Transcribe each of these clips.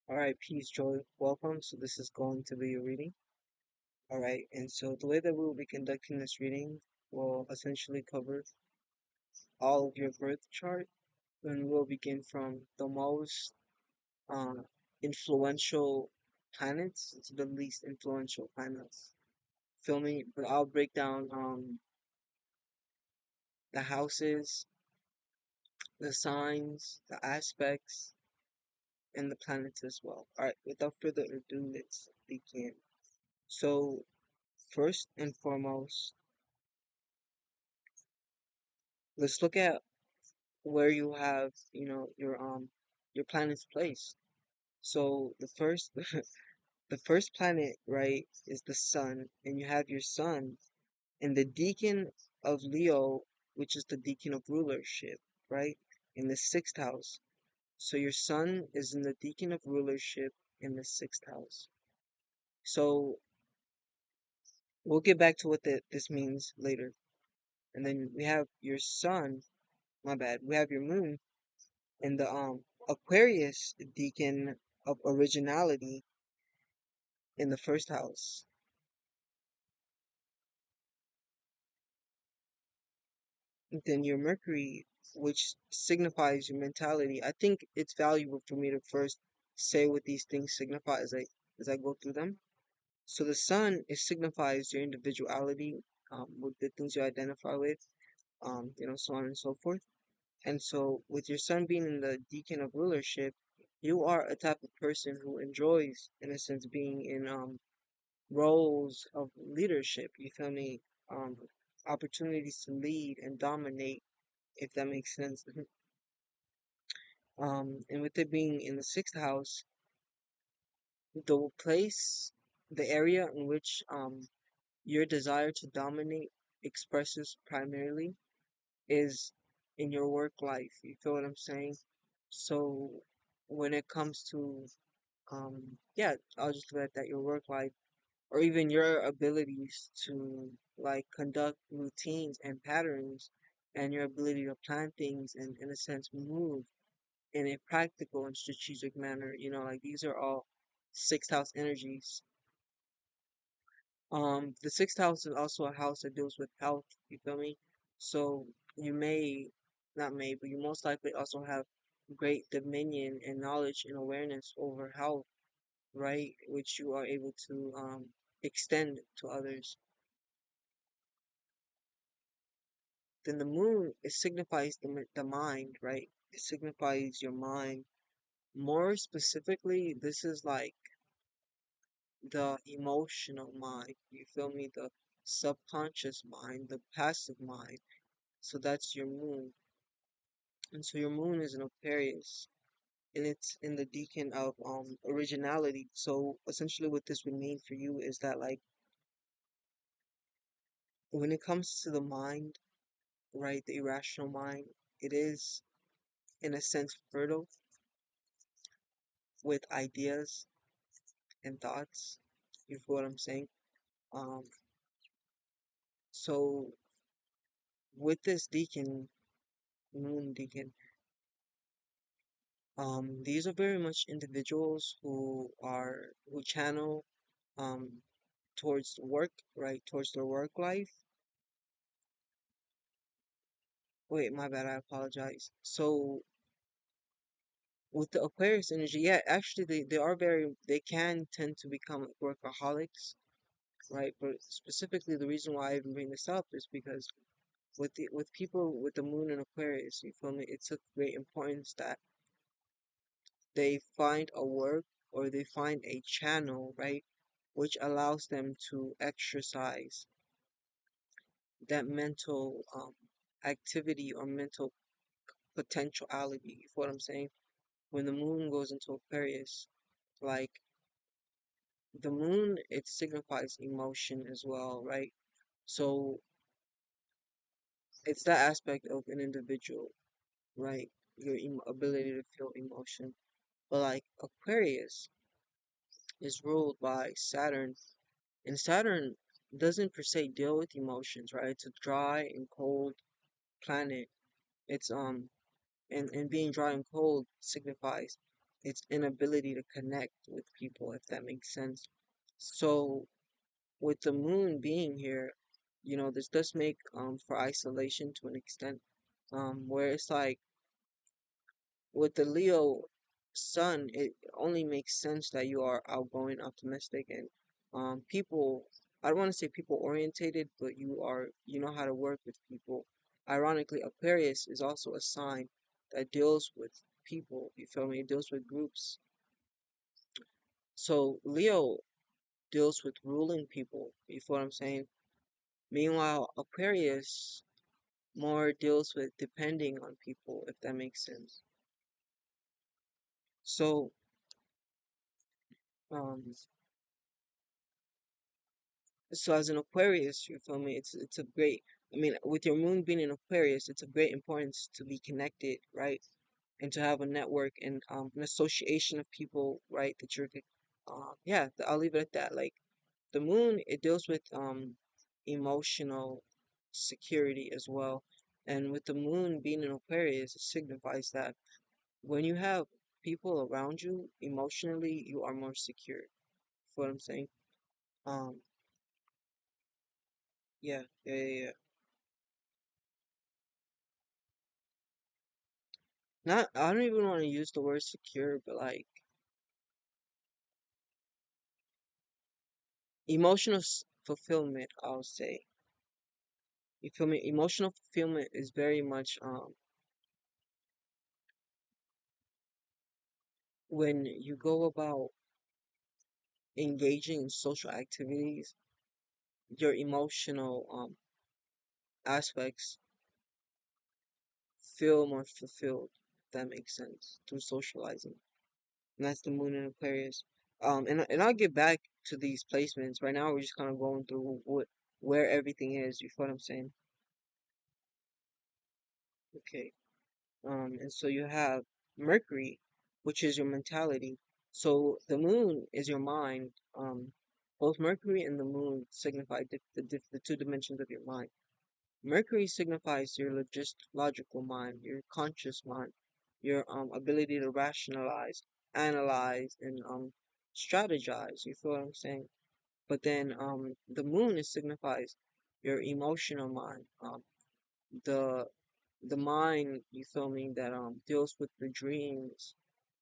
All right, peace, joy, welcome. So this is going to be a reading. All right, and so the way that we will be conducting this reading will essentially cover all of your birth chart, and we'll begin from the most uh, influential planets to the least influential planets. Feel me? But I'll break down the houses, the signs, the aspects, and the planets as well. All right, without further ado, let's begin. So first and foremost, let's look at where you have, your planet's place. So the first the first planet, right, is the sun, and you have your sun in the decan of Leo, which is the decan of rulership, right? In the sixth house. So your sun is in the decan of rulership in the sixth house. So we'll get back to what this means later. And then we have your sun, my bad, we have your moon in the Aquarius decan of originality in the first house. And then your Mercury, which signifies your mentality. I think it's valuable for me to first say what these things signify as I go through them. So the sun, it signifies your individuality, with the things you identify with, so on and so forth. And so with your sun being in the decan of rulership, you are a type of person who enjoys, in a sense, being in roles of leadership. You feel me? Um, Opportunities to lead and dominate, if that makes sense. And with it being in the sixth house, the place, the area in which your desire to dominate expresses primarily is in your work life. You feel what I'm saying? So when it comes to yeah, I'll just leave it at that, your work life, or even your abilities to like conduct routines and patterns, and your ability to plan things and in a sense move in a practical and strategic manner. Like these are all sixth house energies. The sixth house is also a house that deals with health, you feel me? So you may, not may, but you most likely also have great dominion and knowledge and awareness over health, right? Which you are able to extend to others. Then the moon, it signifies the mind, right? It signifies your mind. More specifically, this is like the emotional mind. You feel me? The subconscious mind, the passive mind. So that's your moon. And so your moon is in Aquarius, and it's in the decan of originality. So essentially what this would mean for you is that like when it comes to the mind, right, the irrational mind, it is in a sense fertile with ideas and thoughts. You feel what I'm saying? Um, so with this deacon, moon deacon, these are very much individuals who channel um towards work, right, towards their work life. Wait, my bad, I apologize. So with the Aquarius energy, yeah, actually they can tend to become workaholics, right? But specifically the reason why I even bring this up is because with people with the moon in Aquarius, you feel me, it's of great importance that they find a work or they find a channel, right, which allows them to exercise that mental activity or mental potentiality. You feel what I'm saying? When the moon goes into Aquarius, like the moon, it signifies emotion as well, right? So it's that aspect of an individual, right? Your ability to feel emotion. But like Aquarius is ruled by Saturn, and Saturn doesn't per se deal with emotions, right? It's a dry and cold planet. It's and being dry and cold signifies its inability to connect with people, if that makes sense. So with the moon being here, this does make for isolation to an extent, where it's like with the Leo sun, it only makes sense that you are outgoing, optimistic, and people. I don't want to say people orientated, but you know how to work with people. Ironically, Aquarius is also a sign that deals with people. You feel me? It deals with groups. So Leo deals with ruling people. You feel what I'm saying? Meanwhile, Aquarius more deals with depending on people, if that makes sense. So, um, so as an Aquarius, you feel me? It's a great. I mean, with your moon being in Aquarius, it's of great importance to be connected, right? And to have a network and an association of people, right? That you're, yeah. I'll leave it at that. Like the moon, it deals with emotional security as well, and with the moon being in Aquarius, it signifies that when you have people around you emotionally, you are more secure. For what I'm saying? Um, yeah, yeah, yeah, yeah. Not, I don't even want to use the word secure, but like fulfillment, I'll say. You feel me? Emotional fulfillment is very much when you go about engaging in social activities, your emotional aspects feel more fulfilled, if that makes sense, through socializing. And that's the moon in Aquarius. And I'll get back to these placements. Right now, we're just kind of going through where everything is. You feel what I'm saying? Okay. And so you have Mercury, which is your mentality. So the moon is your mind. Both Mercury and the moon signify the two dimensions of your mind. Mercury signifies your logical mind, your conscious mind, your ability to rationalize, analyze, and strategize. You feel what I'm saying? But then the moon is signifies your emotional mind, the the mind, you feel me, that deals with the dreams,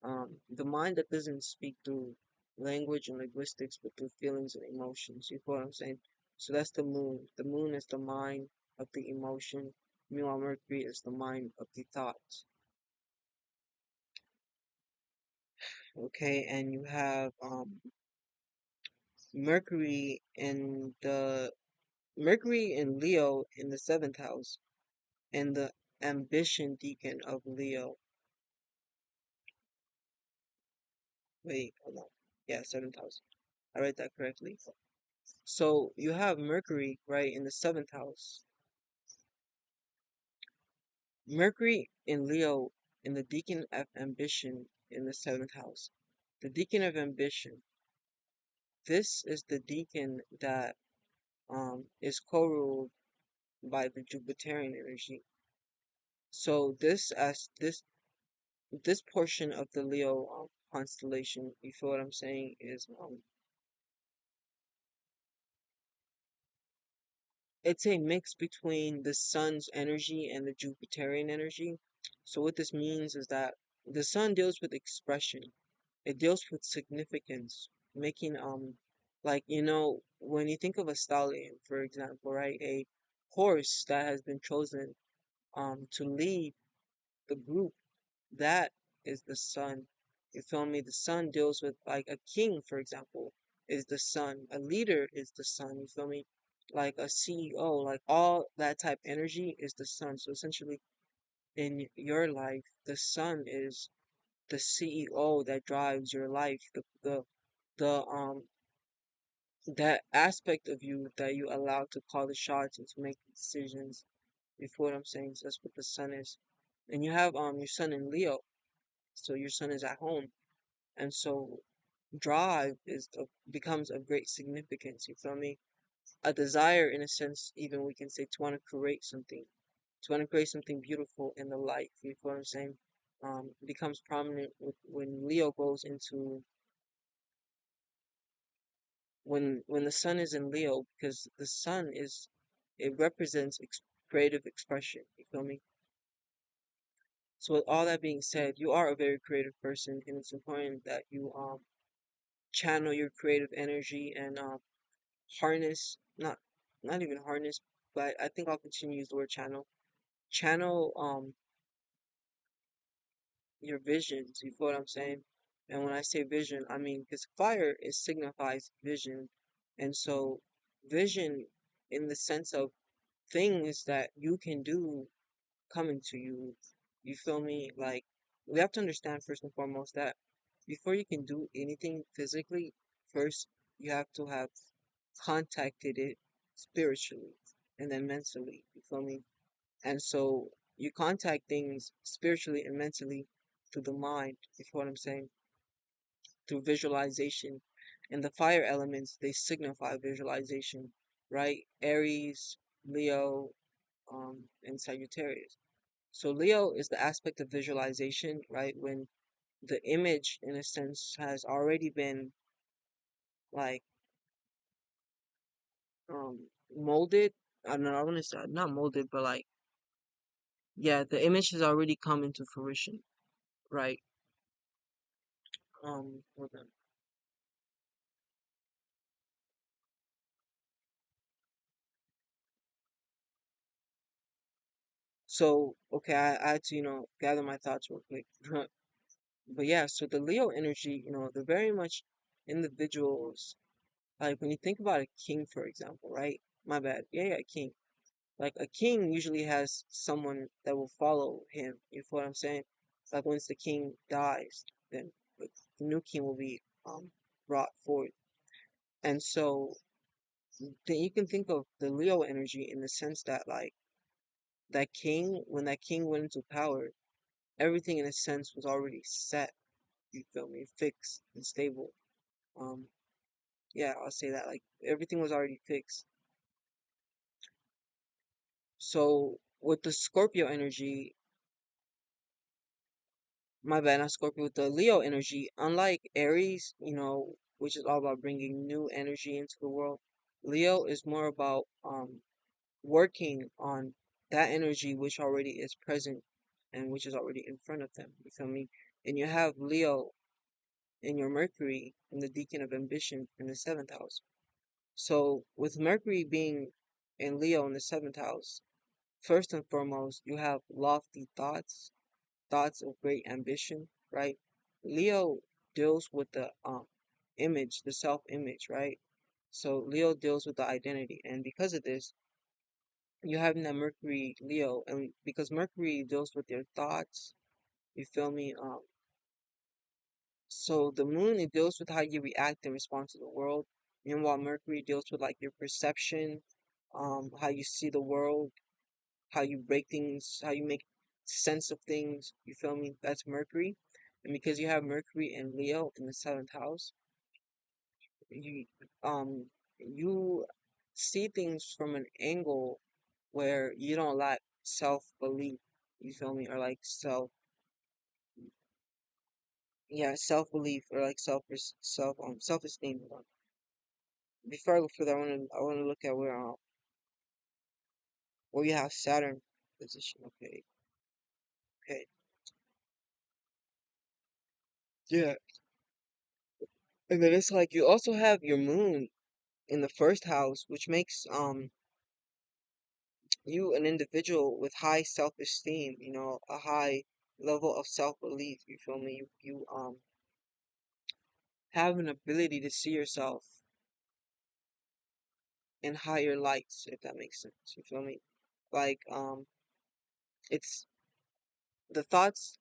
the mind that doesn't speak through language and linguistics, but through feelings and emotions. You feel what I'm saying? So that's the moon. The moon is the mind of the emotion. Meanwhile, Mercury is the mind of the thoughts. Okay, and you have Mercury in the Mercury in Leo in the seventh house, and the ambition deacon of Leo. Wait, hold on. Yeah, seventh house. I read that correctly. So you have Mercury, right, in the seventh house. Mercury in Leo in the deacon of ambition in the seventh house. The deacon of ambition. This is the deacon that is co-ruled by the Jupiterian energy. So this portion of the Leo constellation, you feel what I'm saying, is it's a mix between the sun's energy and the Jupiterian energy. So what this means is that the sun deals with expression. It deals with significance, making like when you think of a stallion, for example, right? A horse that has been chosen to lead the group, that is the sun. You feel me? The sun deals with like a king, for example, is the sun. A leader is the sun. You feel me? Like a CEO, like all that type energy is the sun. So essentially, in your life, the sun is the CEO that drives your life. The that aspect of you that you allow to call the shots and to make the decisions. You feel what I'm saying? So that's what the sun is. And you have your sun in Leo, so your sun is at home. And so drive becomes of great significance, you feel me? A desire in a sense, even we can say to want to create something, to want to create something beautiful in the life, you feel what I'm saying? becomes prominent when Leo goes into when the sun is in Leo, because the sun is it represents creative expression. You feel me? So with all that being said, you are a very creative person, and it's important that you channel your creative energy and harness not even harness, but I think I'll continue to use the word channel your visions. You feel what I'm saying? And when I say vision, I mean because fire it signifies vision, and so vision in the sense of things that you can do coming to you. You feel me? Like we have to understand first and foremost that before you can do anything physically, first you have to have contacted it spiritually and then mentally. You feel me? And so you contact things spiritually and mentally through the mind, you feel what I'm saying? Through visualization. And the fire elements, they signify visualization, right? Aries, Leo, and Sagittarius. So Leo is the aspect of visualization, right? When the image, in a sense, has already been like molded. I don't know, I want to say not molded, but like yeah, the image has already come into fruition, right? Hold on. So, okay, I had to, gather my thoughts real quick. But yeah, so the Leo energy, they're very much individuals. Like when you think about a king, for example, right? My bad. Yeah, yeah, king. Like a king usually has someone that will follow him. You feel what I'm saying? Like once the king dies, then the new king will be brought forth. And so then you can think of the Leo energy in the sense that like that king, when that king went into power, everything in a sense was already set. You feel me? Fixed and stable. Um, yeah, I'll say that. Like everything was already fixed. So with the Scorpio energy, my bad, not Scorpio, with the Leo energy, unlike Aries, which is all about bringing new energy into the world, Leo is more about working on that energy which already is present and which is already in front of them. You feel me? And you have Leo in your Mercury in the deacon of ambition in the seventh house. So with Mercury being in Leo in the seventh house, first and foremost, you have lofty thoughts, thoughts of great ambition, right? Leo deals with the image, the self image, right? So Leo deals with the identity, and because of this, you having that Mercury Leo, and because Mercury deals with your thoughts, you feel me? So the moon it deals with how you react and respond to the world. Meanwhile, Mercury deals with like your perception, how you see the world, how you break things, how you make sense of things. You feel me? That's Mercury. And because you have Mercury and Leo in the seventh house, you um you see things from an angle where you don't lack self belief. You feel me? Or like self belief or like self esteem. Before I go further, I wanna look at where you have Saturn position. Okay, okay, yeah. And then it's like you also have your moon in the first house, which makes you an individual with high self-esteem, a high level of self-belief. You feel me? You have an ability to see yourself in higher lights, if that makes sense. You feel me? Like it's the thoughts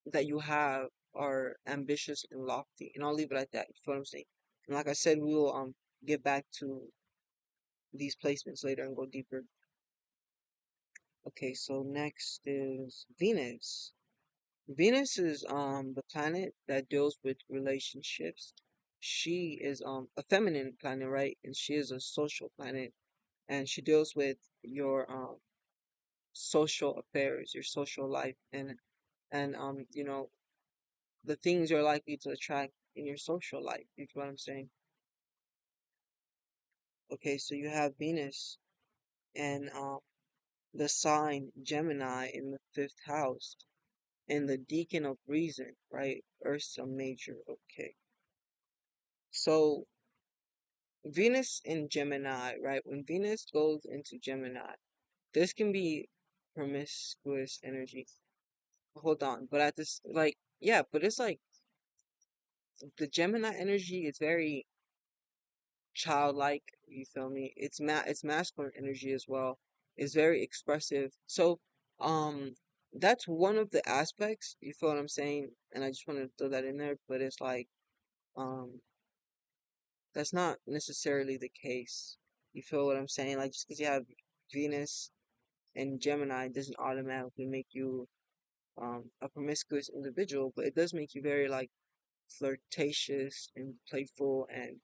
that you have are ambitious and lofty, and I'll leave it at that. You feel what I'm saying? And like I said, we will get back to these placements later and go deeper. Okay, so next is Venus. Venus is the planet that deals with relationships. She is a feminine planet, right? And she is a social planet, and she deals with your social affairs, your social life, and and the things you're likely to attract in your social life. You know what I'm saying? Okay, so you have Venus and the sign Gemini in the fifth house and the deacon of reason, right? Ursa Major. Okay, so Venus in Gemini, right? When Venus goes into Gemini, this can be promiscuous energy. Hold on, but at this, like, yeah, but it's like the Gemini energy is very childlike, you feel me? It's masculine energy as well. It's very expressive. So, that's one of the aspects, you feel what I'm saying? And I just wanted to throw that in there, but it's like, um, that's not necessarily the case. You feel what I'm saying? Like, just because you have Venus and Gemini doesn't automatically make you a promiscuous individual, but it does make you very like flirtatious and playful, and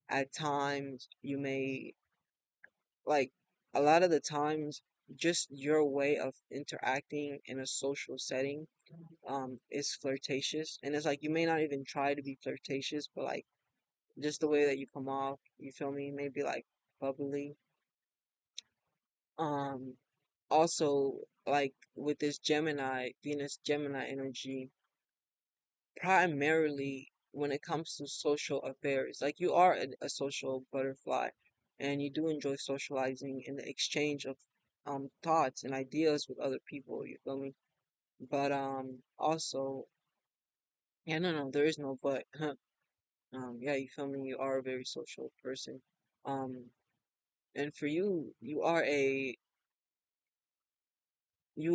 at times you may like a lot of the times just your way of interacting in a social setting is flirtatious, and it's like you may not even try to be flirtatious, but like just the way that you come off, you feel me, maybe like bubbly. um Also, like with this Gemini, Venus Gemini energy, primarily when it comes to social affairs. Like you are a social butterfly, and you do enjoy socializing and the exchange of thoughts and ideas with other people. You feel me? But also, yeah, no, there is no but. Yeah, you feel me? You are a very social person. Um, and for you, you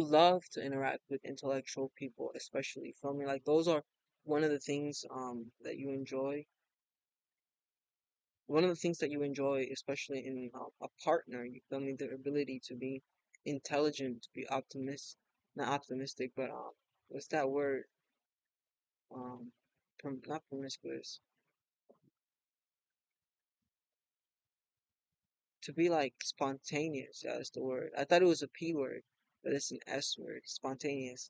love to interact with intellectual people, especially. Feel me? Like those are one of the things that you enjoy, one of the things that you enjoy, especially in a partner, you feel me, their ability to be intelligent, to be not optimistic, but what's that word? Not promiscuous, to be like spontaneous. Yeah, that's the word. I thought it was a P word, but it's an S word. Spontaneous.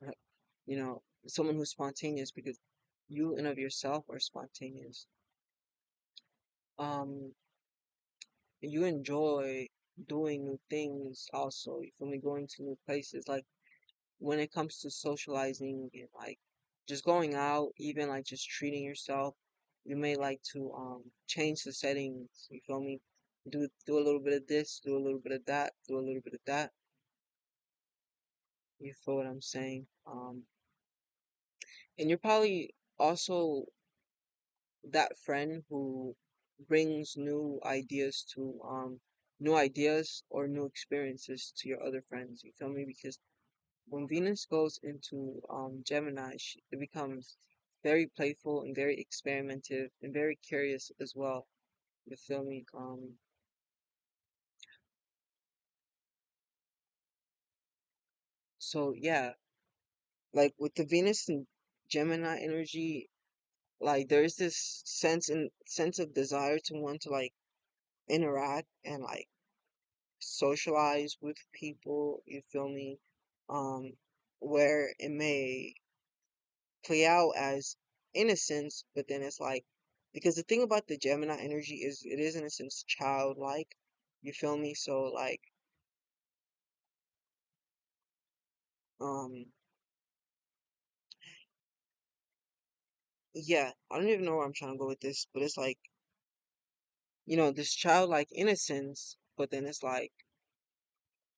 Someone who's spontaneous because you and of yourself are spontaneous. Um, you enjoy doing new things also. You feel me? Going to new places, like when it comes to socializing and like just going out, even like just treating yourself, you may like to change the settings, you feel me? Do a little bit of this, do a little bit of that, do a little bit of that. You feel what I'm saying? And you're probably also that friend who brings new ideas or new experiences to your other friends, you feel me? Because when Venus goes into Gemini, it becomes very playful and very experimentative and very curious as well. You feel me? So yeah, like with the Venus and Gemini energy, like there's this sense of desire to want to like interact and like socialize with people. You feel me? Um, where it may play out as innocence, but then it's like because the thing about the Gemini energy is it is in a sense childlike. You feel me? So like um yeah, I don't even know where I'm trying to go with this, but it's like, this childlike innocence, but then it's like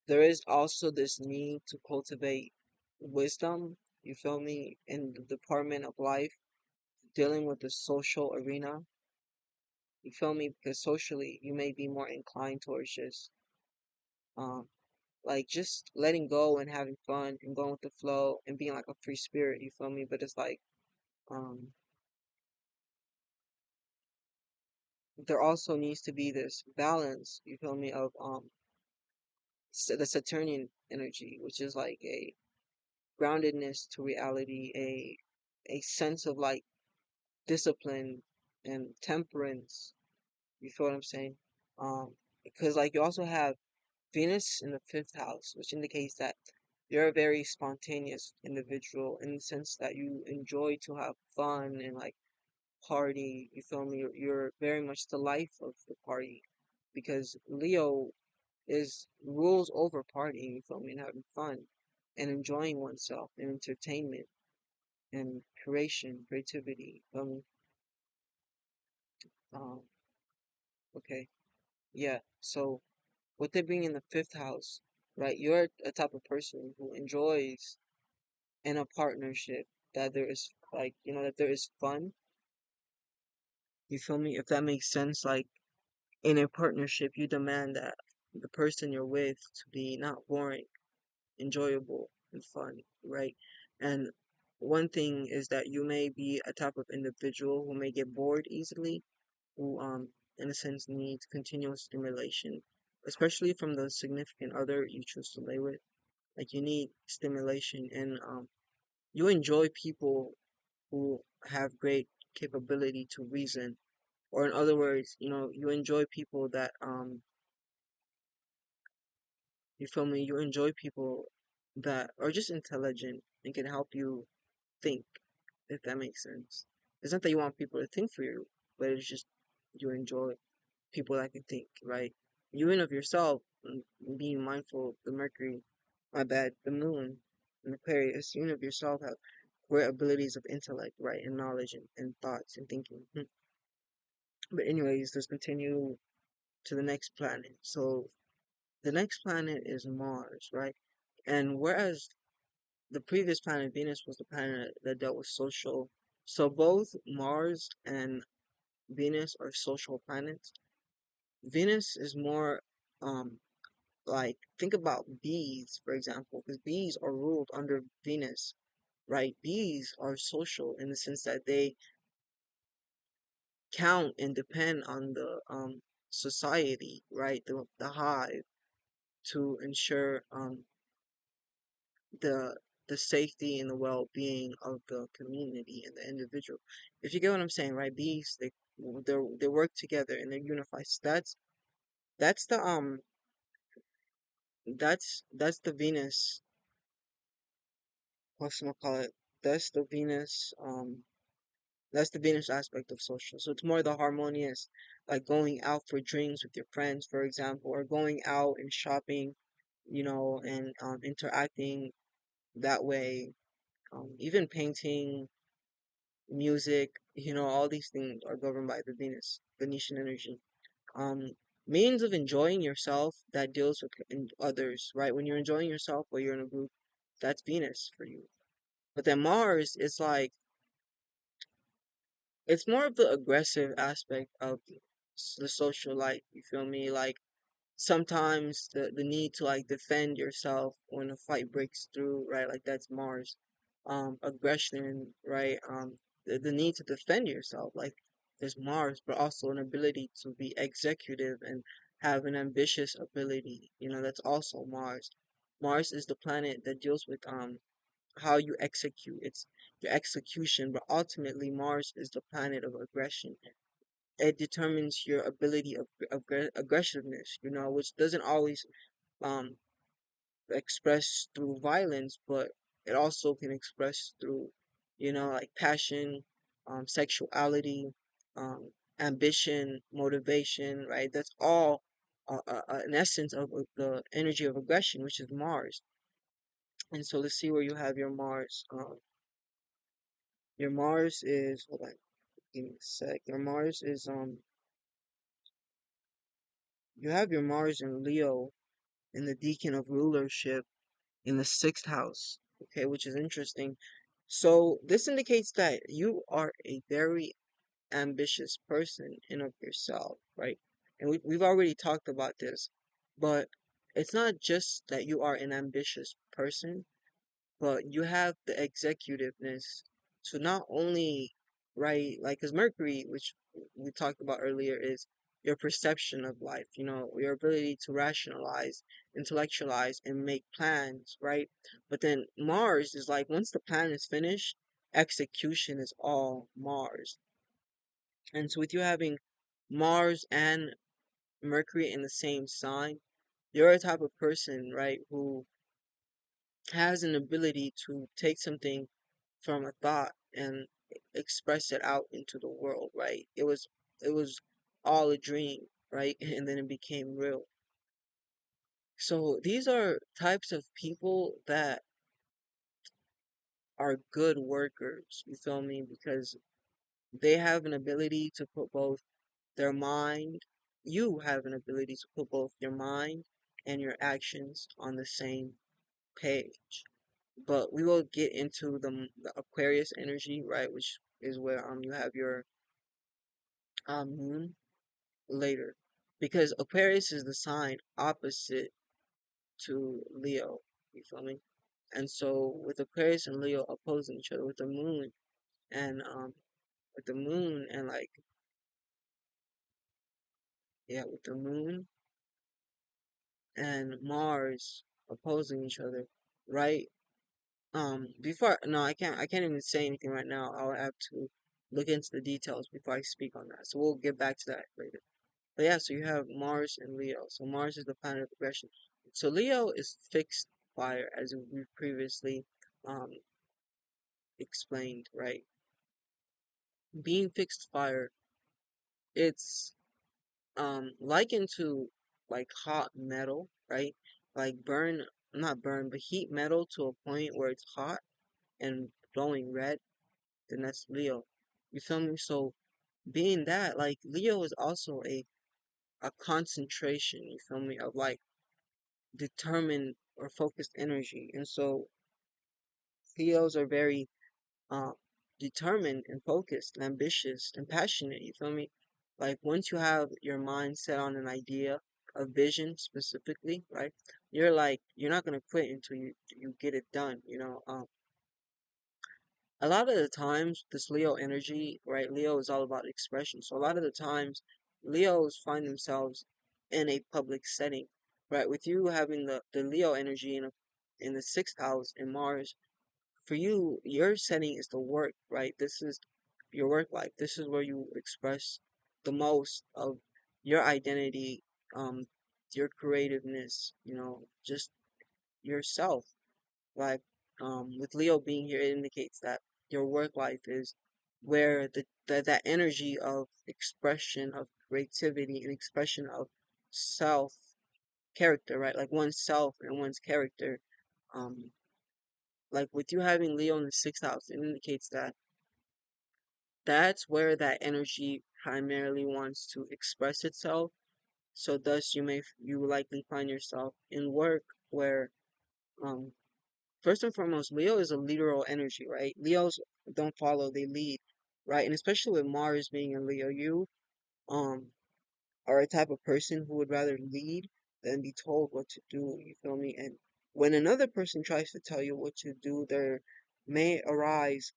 there is also this need to cultivate wisdom, you feel me, in the department of life, dealing with the social arena. You feel me? Because socially you may be more inclined towards just um like just letting go and having fun and going with the flow and being like a free spirit, you feel me? But it's like um there also needs to be this balance, you feel me, of the Saturnian energy, which is like a groundedness to reality, a sense of like discipline and temperance. You feel what I'm saying? Because like you also have Venus in the fifth house, which indicates that you're a very spontaneous individual in the sense that you enjoy to have fun and like party. You feel me? You're very much the life of the party because Leo is rules over partying. You feel me? And having fun and enjoying oneself and entertainment and creativity. Um, okay, yeah. So with it being in the fifth house, right? You're a type of person who enjoys in a partnership that there is like that there is fun. You feel me? If that makes sense, like in a partnership, you demand that the person you're with to be not boring, enjoyable, and fun, right? And one thing is that you may be a type of individual who may get bored easily, who in a sense needs continuous stimulation, especially from the significant other you choose to lay with. Like you need stimulation and you enjoy people who have great capability to reason, or in other words, you enjoy people that you feel me, you enjoy people that are just intelligent and can help you think, if that makes sense. It's not that you want people to think for you, but it's just you enjoy people that can think, right? You in of yourself, being mindful of the Mercury, my bad, the moon, and Aquarius, you in of yourself have great abilities of intellect, right, and knowledge and thoughts and thinking. But anyways, let's continue to the next planet. So the next planet is Mars, right? And whereas the previous planet, Venus, was the planet that dealt with social, so both Mars and Venus are social planets. Venus is more like think about bees, for example, because bees are ruled under Venus, right? Bees are social in the sense that they count and depend on the society, right? The hive to ensure the the safety and the well-being of the community and the individual. If you get what I'm saying, right? Bees, they work together and they're unified. So that's the that's the Venus, what's gonna call it? That's the Venus that's the Venus aspect of social. So it's more the harmonious, like going out for drinks with your friends, for example, or going out and shopping, and interacting that way. Even painting, music, all these things are governed by the Venetian energy. Um, Means of enjoying yourself that deals with others, right? When you're enjoying yourself while you're in a group, that's Venus for you. But then Mars is like, it's more of the aggressive aspect of the social life. You feel me? Like sometimes the need to like defend yourself when a fight breaks through, right? Like that's Mars. Aggression, right? The need to defend yourself, like there's Mars, but also an ability to be executive and have an ambitious ability. That's also Mars. Mars is the planet that deals with how you execute. It's your execution, but ultimately Mars is the planet of aggression. It determines your ability of aggressiveness, which doesn't always um express through violence, but it also can express through, like passion, sexuality, ambition, motivation, right? That's all an essence of the energy of aggression, which is Mars. And so let's see where you have your Mars. Your Mars is, hold on, give me a sec. Your Mars is you have your Mars in Leo in the deacon of rulership in the sixth house, okay, which is interesting. So this indicates that you are a very ambitious person in of yourself, right? And we've already talked about this, but it's not just that you are an ambitious person, but you have the executiveness to not only write, like, because Mercury, which we talked about earlier, is your perception of life, your ability to rationalize, intellectualize, and make plans, right? But then Mars is like, once the plan is finished, execution is all Mars. And so with you having Mars and Mercury in the same sign, you're a type of person, right, who has an ability to take something from a thought and express it out into the world, right? It was all a dream, right? And then it became real. So these are types of people that are good workers, you feel me? Because they have an ability to put both their mind, you have an ability to put both your mind and your actions on the same page. But we will get into the Aquarius energy, right? Which is where you have your moon later. Because Aquarius is the sign opposite to Leo. You feel me? And so with Aquarius and Leo opposing each other with the moon and like yeah, with the moon and Mars opposing each other, right? Before no, I can't even say anything right now. I'll have to look into the details before I speak on that. So we'll get back to that later. But yeah, so you have Mars and Leo. So Mars is the planet of aggression. So Leo is fixed fire, as we previously um explained, right? Being fixed fire, it's likened to like hot metal, right? Like burn, not burn, but heat metal to a point where it's hot and glowing red, then that's Leo. You feel me? So being that, like Leo is also a concentration, you feel me, of like determined or focused energy. And so Leos are very um determined and focused and ambitious and passionate, you feel me? Like once you have your mind set on an idea, a vision specifically, right? You're not gonna quit until you get it done, you know. A lot of the times this Leo energy, right? Leo is all about expression. So a lot of the times Leos find themselves in a public setting, right? With you having the Leo energy in the sixth house in Mars, for you, your setting is the work, right? This is your work life. This is where you express the most of your identity, um, your creativeness, just yourself. Like, with Leo being here, it indicates that your work life is where that energy of expression of creativity and expression of self character, right? Like one's self and one's character. Um, like with you having Leo in the sixth house, it indicates that that's where that energy primarily wants to express itself. So thus you likely find yourself in work where um first and foremost, Leo is a literal energy, right? Leos don't follow, they lead, right? And especially with Mars being in Leo, you um are a type of person who would rather lead than be told what to do, you feel me? And when another person tries to tell you what to do, there may arise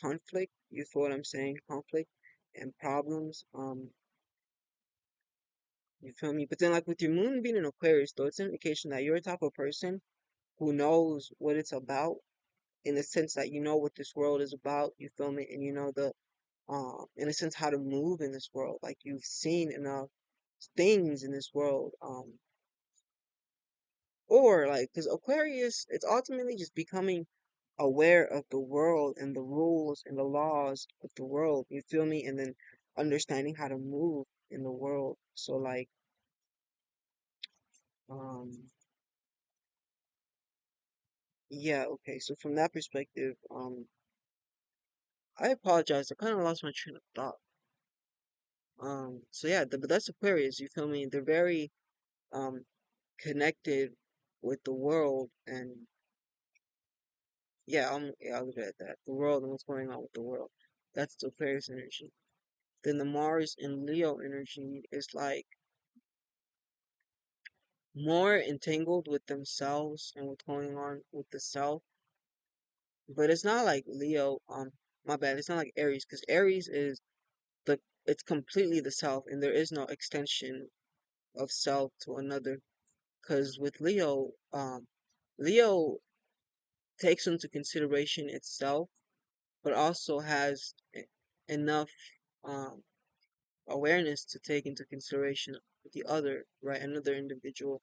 conflict, you feel what I'm saying? Conflict and problems. You feel me? But then like with your moon being in Aquarius, though, it's an indication that you're a type of person who knows what it's about in the sense that you know what this world is about, you feel me, and you know the in a sense how to move in this world. Like you've seen enough things in this world, or like because Aquarius, it's ultimately just becoming aware of the world and the rules and the laws of the world. You feel me, and then understanding how to move in the world. So like um yeah, okay. So from that perspective, I apologize. I kind of lost my train of thought. So yeah, but that's Aquarius. You feel me? They're very um connected with the world, and I'll leave it at that. The world and what's going on with the world. That's the Aquarius energy. Then the Mars and Leo energy is like more entangled with themselves and what's going on with the self. But it's not like Leo. My bad. It's not like Aries, because Aries is the it's completely the self, and there is no extension of self to another. Because with Leo, Leo takes into consideration itself, but also has enough um, awareness to take into consideration the other, right? Another individual.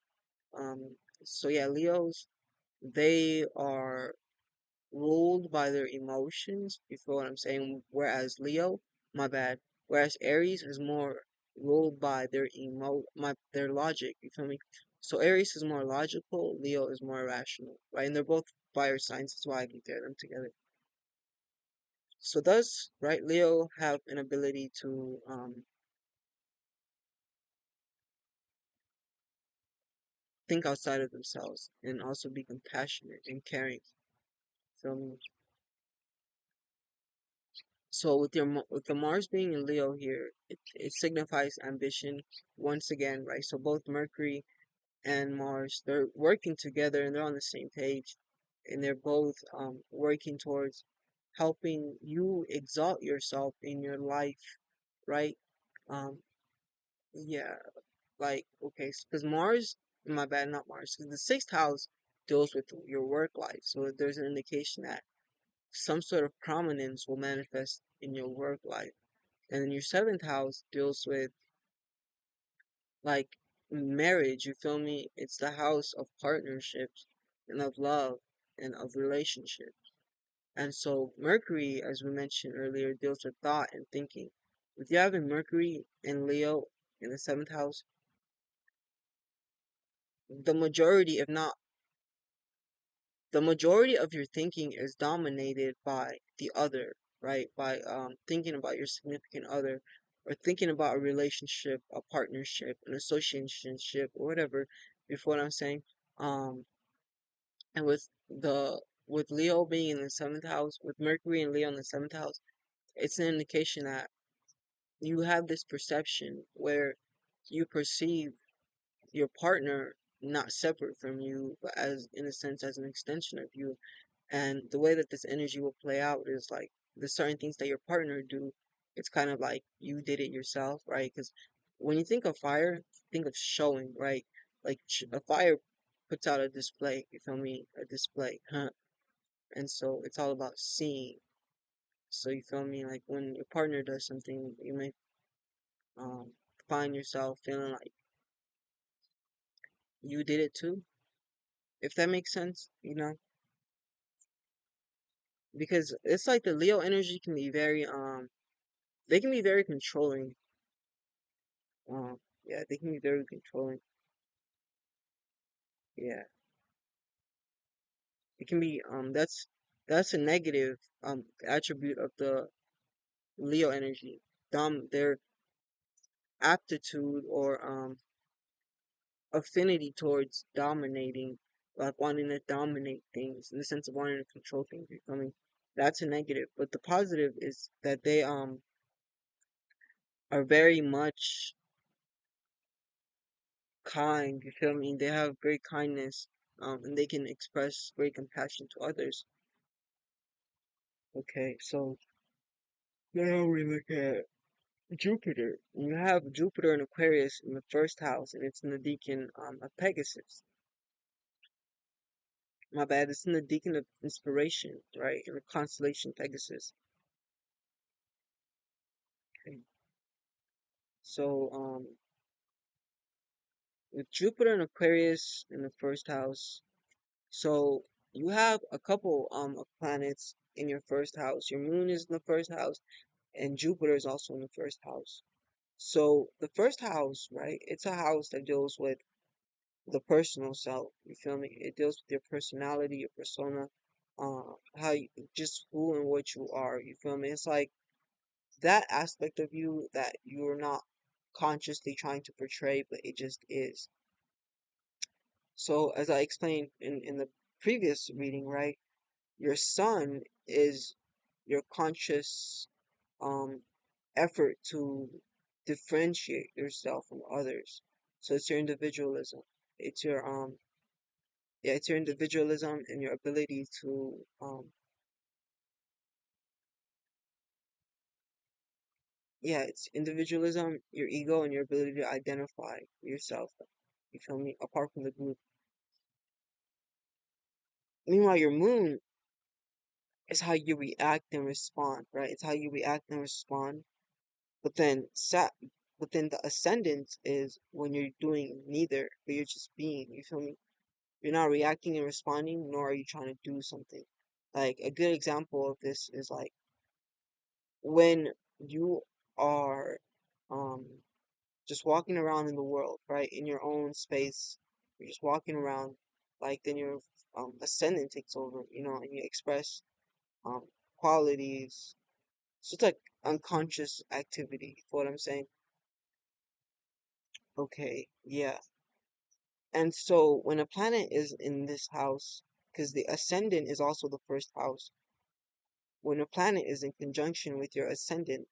So yeah, they are ruled by their emotions. You feel what I'm saying? Whereas Leo, my bad. Whereas Aries is more ruled by their logic. You feel me? So Aries is more logical, Leo is more rational, right? And they're both fire signs. That's why I compare them together. So does right Leo have an ability to think outside of themselves and also be compassionate and caring. Feel me? So with with the Mars being in Leo here, it signifies ambition once again, right? So both Mercury and Mars, they're working together and they're on the same page, and they're both working towards helping you exalt yourself in your life, right? Um, yeah, like okay, because Mars, my bad, not Mars, because the sixth house deals with your work life, so there's an indication that some sort of prominence will manifest in your work life. And then your seventh house deals with like marriage, you feel me? It's the house of partnerships and of love and of relationships. And so Mercury, as we mentioned earlier, deals with thought and thinking. With you having Mercury and Leo in the seventh house, the majority, if not the majority of your thinking is dominated by the other, right? By thinking about your significant other or thinking about a relationship, a partnership, an associationship, or whatever, before what I'm saying. Um, and with Leo being in the seventh house, with Mercury and Leo in the seventh house, it's an indication that you have this perception where you perceive your partner not separate from you, but as in a sense as an extension of you. And the way that this energy will play out is like the certain things that your partner do, it's kind of like you did it yourself, right? Because when you think of fire, think of showing, right? Like a fire puts out a display, you feel me? A display, huh? And so it's all about seeing. So you feel me? Like when your partner does something, you may um find yourself feeling like you did it too, if that makes sense, you know? Because it's like the Leo energy can be very they can be very controlling. Yeah, they can be very controlling. Yeah, it can be that's a negative attribute of the Leo energy. Their aptitude or affinity towards dominating, like wanting to dominate things in the sense of wanting to control things. You feel me? That's a negative. But the positive is that they are very much kind. You feel me? They have great kindness. And they can express great compassion to others. Okay, so now we look at Jupiter. You have Jupiter in Aquarius in the first house, and it's in the decan of Pegasus. My bad, it's in the decan of inspiration, right? In the constellation Pegasus. Okay. So, with Jupiter and Aquarius in the first house, so you have a couple of planets in your first house. Your moon is in the first house, and Jupiter is also in the first house. So the first house, right? It's a house that deals with the personal self. You feel me? It deals with your personality, your persona, how you just who and what you are. You feel me? It's like that aspect of you that you're not consciously trying to portray, but it just is. So as I explained in the previous reading, right? Your sun is your conscious um effort to differentiate yourself from others. So it's your individualism. It's your yeah, it's your individualism and your ability to yeah, it's individualism, your ego, and your ability to identify yourself. You feel me? Apart from the group. Meanwhile, your moon is how you react and respond, right? It's how you react and respond. But then but then the ascendant is when you're doing neither, but you're just being. You feel me? You're not reacting and responding, nor are you trying to do something. Like a good example of this is like when you are um just walking around in the world, right? In your own space. You're just walking around, like then your ascendant takes over, and you express um qualities. So it's like unconscious activity, for what I'm saying. Okay, yeah. And so when a planet is in this house, because the ascendant is also the first house, when a planet is in conjunction with your ascendant,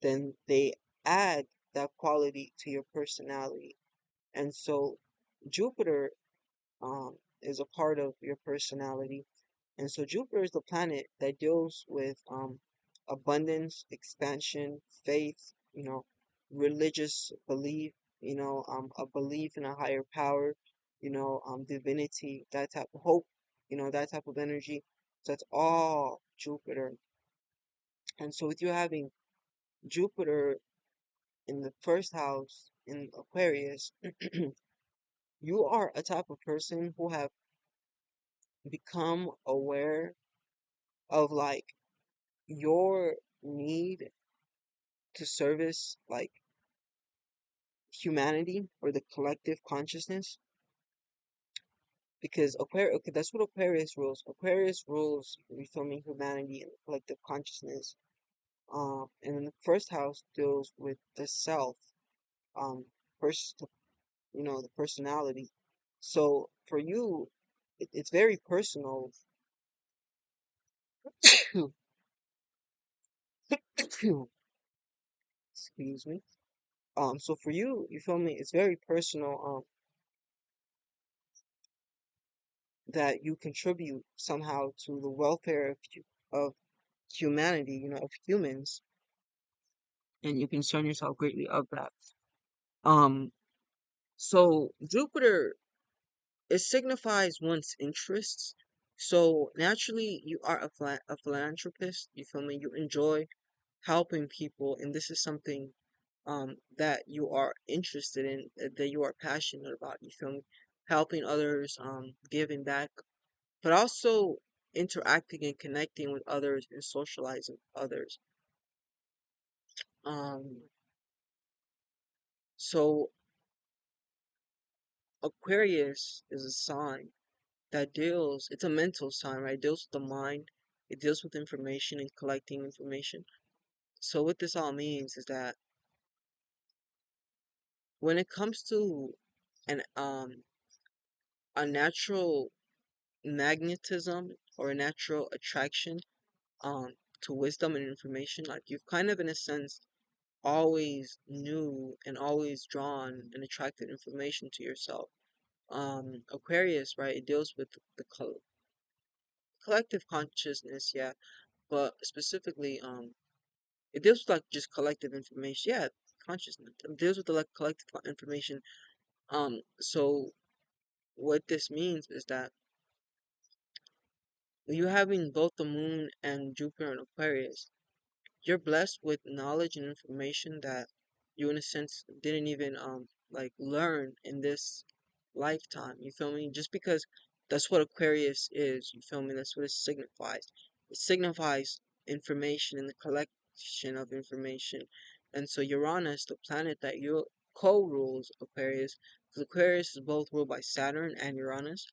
then they add that quality to your personality. And so Jupiter is a part of your personality. And so Jupiter is the planet that deals with abundance, expansion, faith, religious belief, a belief in a higher power, divinity, that type of hope, that type of energy. So that's all Jupiter. And so with you having Jupiter in the first house in Aquarius, you are a type of person who have become aware of like your need to service like humanity or the collective consciousness, because Aquarius, okay, that's what Aquarius rules. Aquarius rules, you feel me, humanity and collective consciousness. And then the first house deals with the self, first, the personality. So for you, it's very personal. Excuse me. So for you, you feel me, it's very personal. That you contribute somehow to the welfare of humanity, of humans, and you concern yourself greatly of that. Um, so Jupiter, it signifies one's interests. So naturally, you are a philanthropist. You feel me? You enjoy helping people, and this is something that you are interested in, that you are passionate about. You feel me? Helping others, giving back, but also interacting and connecting with others and socializing with others. Um, so Aquarius is a sign that deals, it's a mental sign, right? It deals with the mind, it deals with information and collecting information. So what this all means is that when it comes to an a natural magnetism or a natural attraction um to wisdom and information, like you've kind of in a sense always knew and always drawn and attracted information to yourself. Aquarius, right? It deals with the collective consciousness, yeah, but specifically, it deals with like just collective information, yeah, consciousness. It deals with the like collective information. So what this means is that you having both the moon and Jupiter in Aquarius, you're blessed with knowledge and information that you in a sense didn't even like learn in this lifetime. You feel me? Just because that's what Aquarius is, you feel me? That's what it signifies. It signifies information and the collection of information. And so Uranus, the planet that you co-rules Aquarius, because Aquarius is both ruled by Saturn and Uranus.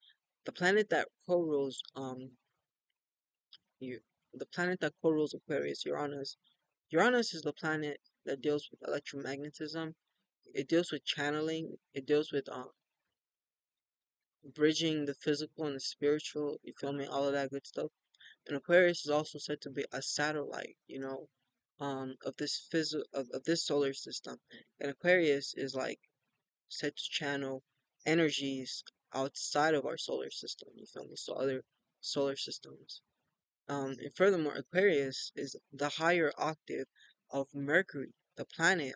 The planet that co-rules you the planet that co-rules Aquarius, Uranus. Uranus is the planet that deals with electromagnetism. It deals with channeling. It deals with bridging the physical and the spiritual. You feel me? All of that good stuff. And Aquarius is also said to be a satellite, of this of this solar system. And Aquarius is like said to channel energies outside of our solar system. You feel me? So other solar systems. And furthermore, Aquarius is the higher octave of Mercury, the planet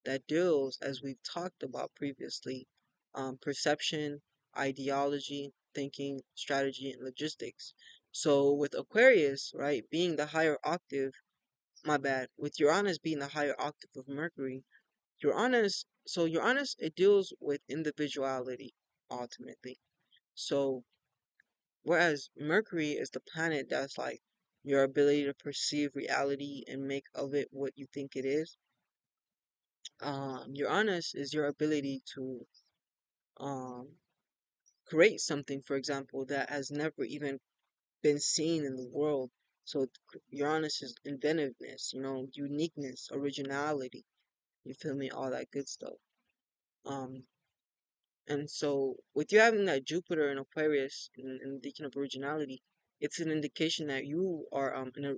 that deals, as we've talked about previously, perception, ideology, thinking, strategy, and logistics. So with Aquarius, right, being the higher octave, my bad, with Uranus being the higher octave of Mercury, Uranus, it deals with individuality ultimately. So whereas Mercury is the planet that's like your ability to perceive reality and make of it what you think it is. Uranus is your ability to um create something, for example, that has never even been seen in the world. So Uranus is inventiveness, uniqueness, originality. You feel me? All that good stuff. Um, and so with you having that Jupiter in Aquarius in the decan of originality, it's an indication that you are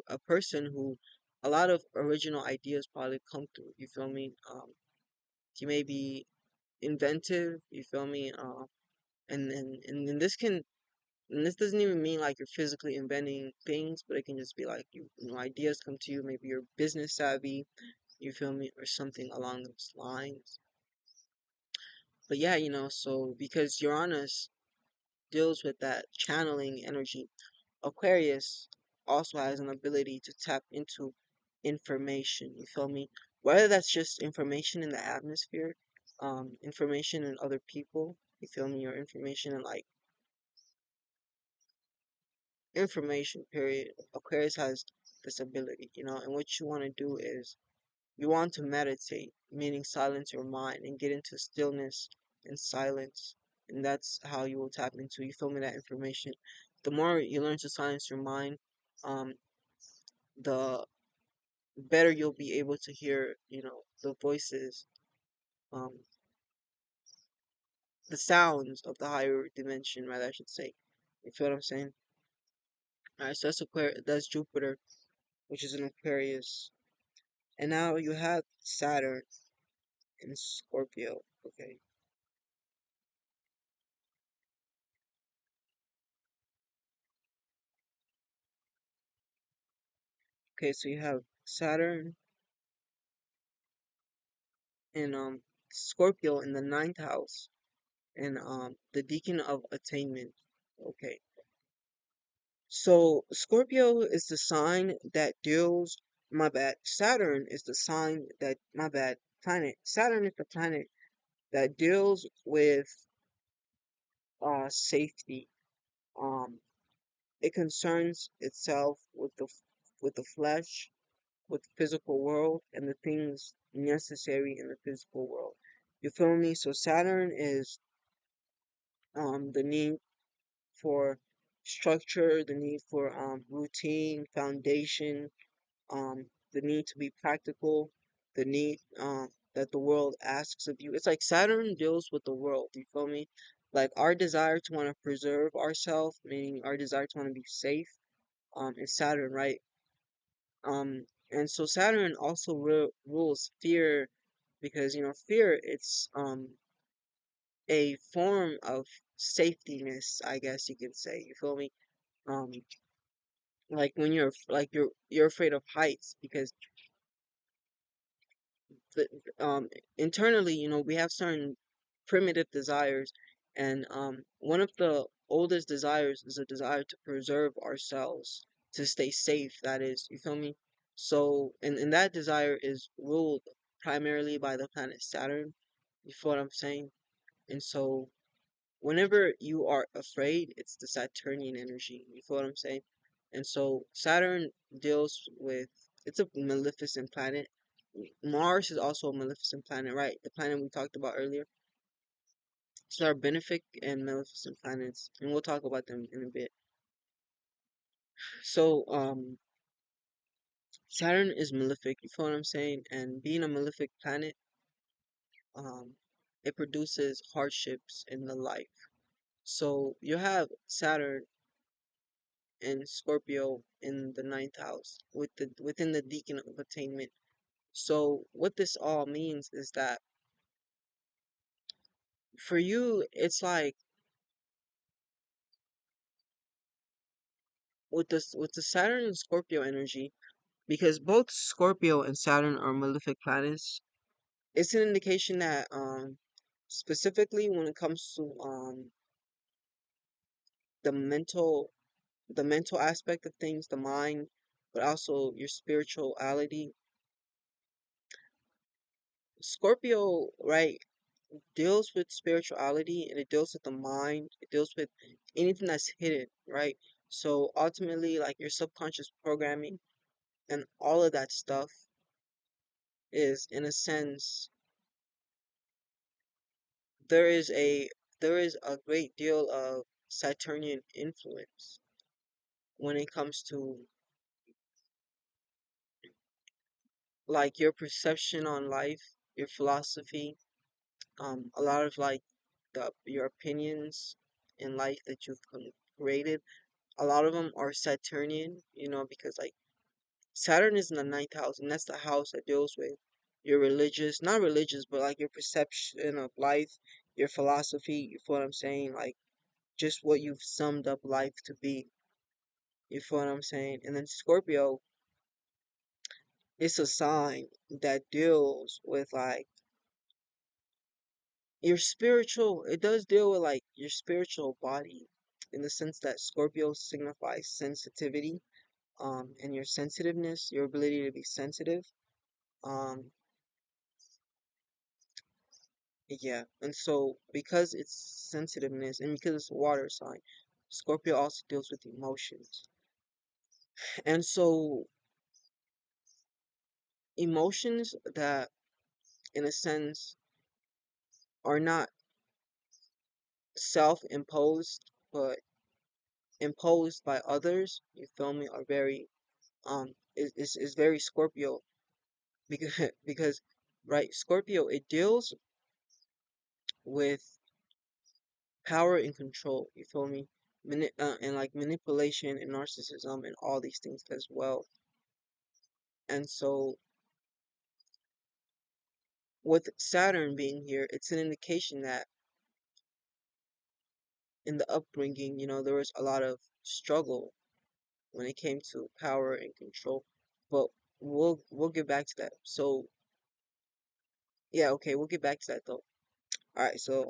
a person who a lot of original ideas probably come through. You feel me? You may be inventive. You feel me? And this can and this doesn't even mean like you're physically inventing things, but it can just be like ideas come to you. Maybe you're business savvy. You feel me, or something along those lines. But yeah, so because Uranus deals with that channeling energy, Aquarius also has an ability to tap into information. You feel me? Whether that's just information in the atmosphere, information in other people. You feel me? Or information in like information. Period. Aquarius has this ability, and what you want to do is you want to meditate, meaning silence your mind and get into stillness and silence. And that's how you will tap into, you feel me, that information. The more you learn to silence your mind, um, the better you'll be able to hear, the voices, um, the sounds of the higher dimension, rather, I should say. You feel what I'm saying? Alright, so that's Jupiter, which is an Aquarius. And now you have Saturn in Scorpio. Okay. Okay, so you have Saturn in Scorpio in the ninth house and the deacon of attainment. Okay. So Scorpio is the sign that deals my bad. Saturn is the sign that my bad planet. Saturn is the planet that deals with safety. Um it concerns itself with with the flesh, with the physical world and the things necessary in the physical world. You feel me? So Saturn is the need for structure, the need for routine, foundation, the need to be practical, the need that the world asks of you. It's like Saturn deals with the world, you feel me? Like our desire to want to preserve ourselves, meaning our desire to want to be safe, is Saturn, right? And so Saturn also rules fear because fear it's a form of safetyness, I guess you could say. You feel me? Um, like when you're afraid of heights because the internally, we have certain primitive desires, and one of the oldest desires is a desire to preserve ourselves, to stay safe. That is, you feel me? So, and that desire is ruled primarily by the planet Saturn. You feel what I'm saying? And so whenever you are afraid, it's the Saturnian energy. You feel what I'm saying? And so Saturn deals with it's a maleficent planet. Mars is also a maleficent planet, right? The planet we talked about earlier. So there are benefic and maleficent planets, and we'll talk about them in a bit. So Saturn is malefic, you feel what I'm saying? And being a malefic planet, um, it produces hardships in the life. So you have Saturn and Scorpio in the ninth house within the decan of attainment. So what this all means is that for you, it's like with the Saturn and Scorpio energy, because both Scorpio and Saturn are malefic planets. It's an indication that specifically when it comes to the mental the mental aspect of things, the mind, but also your spirituality. Scorpio, right? deals with spirituality, and it deals with the mind. It deals with anything that's hidden, right? So ultimately, like your subconscious programming and all of that stuff is, in a sense, there is a there is a great deal of Saturnian influence when it comes to like your perception on life, your philosophy, a lot of like your opinions in life that you've created. A lot of them are Saturnian, because like Saturn is in the ninth house, and that's the house that deals with your religious, not religious, but like your perception of life, your philosophy. You feel what I'm saying? Like just what you've summed up life to be. You feel what I'm saying? And then Scorpio, it's a sign that deals with like your spiritual, it does deal with like your spiritual body in the sense that Scorpio signifies sensitivity, and your sensitiveness, your ability to be sensitive. Um, yeah, and so because it's sensitiveness and because it's a water sign, Scorpio also deals with emotions. And so emotions that, in a sense, are not self-imposed, but imposed by others, you feel me, are very is very Scorpio because because right, Scorpio, it deals with power and control, you feel me? And like manipulation and narcissism and all these things as well. And so with Saturn being here, it's an indication that in the upbringing, there was a lot of struggle when it came to power and control. But we'll get back to that. So yeah, okay, we'll get back to that though. All right, so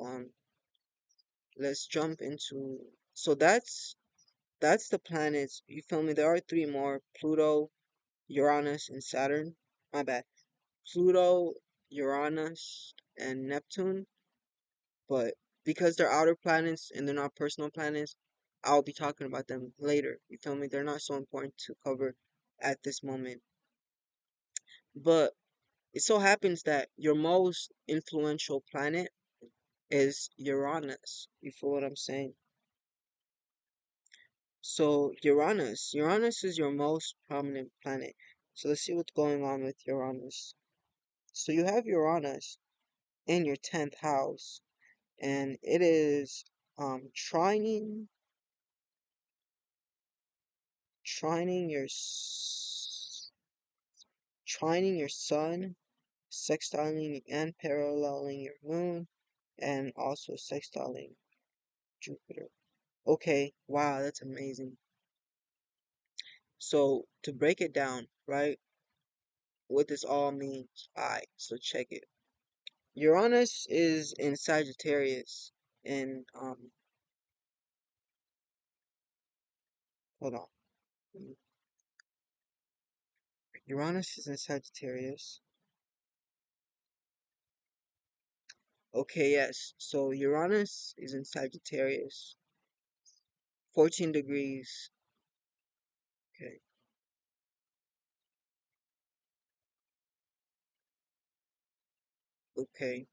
let's jump into, so that's the planets. You feel me? There are three more: Pluto, Uranus, and Saturn. My bad. Pluto, Uranus, and Neptune. But because they're outer planets and they're not personal planets, I'll be talking about them later. You feel me? They're not so important to cover at this moment. But it so happens that your most influential planet is Uranus. You feel what I'm saying? So Uranus is your most prominent planet. So let's see what's going on with Uranus. So you have Uranus in your 10th house, and it is trining trining your trining your sun, sextiling and paralleling your moon, and also sextiling Jupiter. Okay, wow, that's amazing. So to break it down, right, what this all means. Alright, so check it. Uranus is in Sagittarius, and hold on. Uranus is in Sagittarius. Okay, yes. So Uranus is in Sagittarius, 14 degrees. Okay, okay.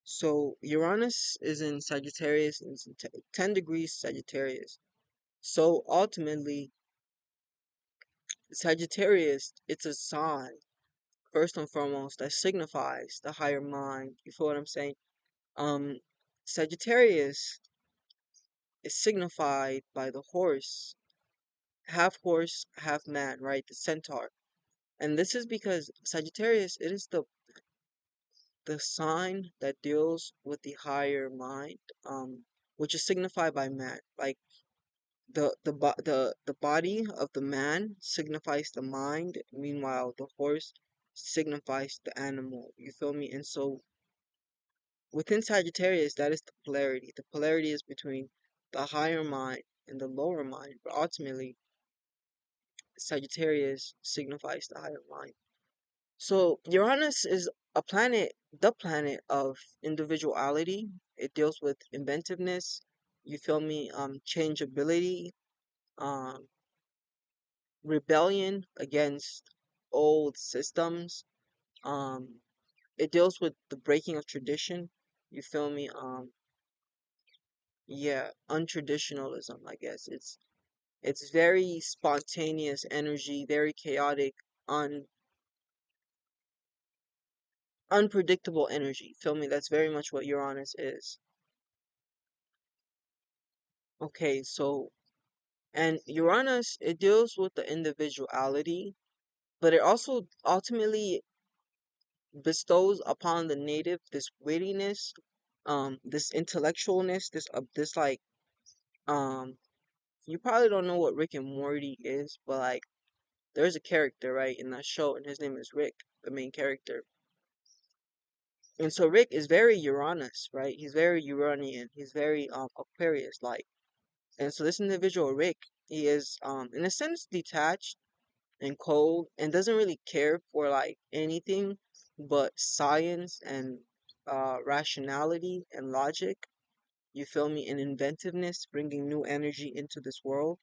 So Uranus is in Sagittarius and it's in 10 degrees Sagittarius. So ultimately, Sagittarius, it's a sign, first and foremost, that signifies the higher mind. You feel what I'm saying? Um, Sagittarius is signified by the horse, half man, right? The centaur. And this is because Sagittarius, it is the sign that deals with the higher mind, which is signified by man. Like the body of the man signifies the mind, meanwhile the horse signifies the animal. You feel me? And so within Sagittarius, that is the polarity. The polarity is between the higher mind and the lower mind, but ultimately Sagittarius signifies the higher mind. So Uranus is the planet of individuality. It deals with inventiveness, you feel me, changeability, um, rebellion against old systems. Um, it deals with the breaking of tradition. You feel me? Yeah, untraditionalism, I guess. It's very spontaneous energy, very chaotic, un unpredictable energy. Feel me? That's very much what Uranus is. Okay, so and Uranus, it deals with the individuality, but it also ultimately bestows upon the native this wittiness, this intellectualness, this like, um, you probably don't know what Rick and Morty is, but like, there's a character, right, in that show, and his name is Rick, the main character. And so Rick is very Uranus, right? He's very Uranian. He's very Aquarius like. And so this individual Rick, he is in a sense detached and cold and doesn't really care for like anything but science and rationality and logic. You feel me? And inventiveness, bringing new energy into this world.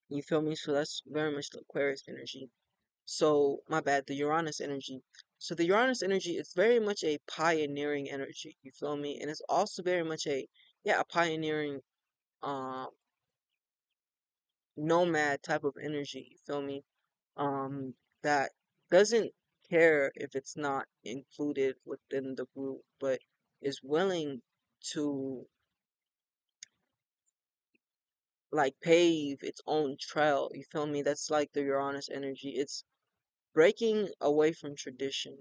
You feel me? So that's very much the Aquarius energy. So, my bad, the Uranus energy. So, the Uranus energy is very much a pioneering energy. You feel me? And it's also very much a pioneering, um, nomad type of energy. You feel me? That doesn't care if it's not included within the group, but is willing to like pave its own trail. You feel me? That's like the Uranus energy. It's breaking away from tradition.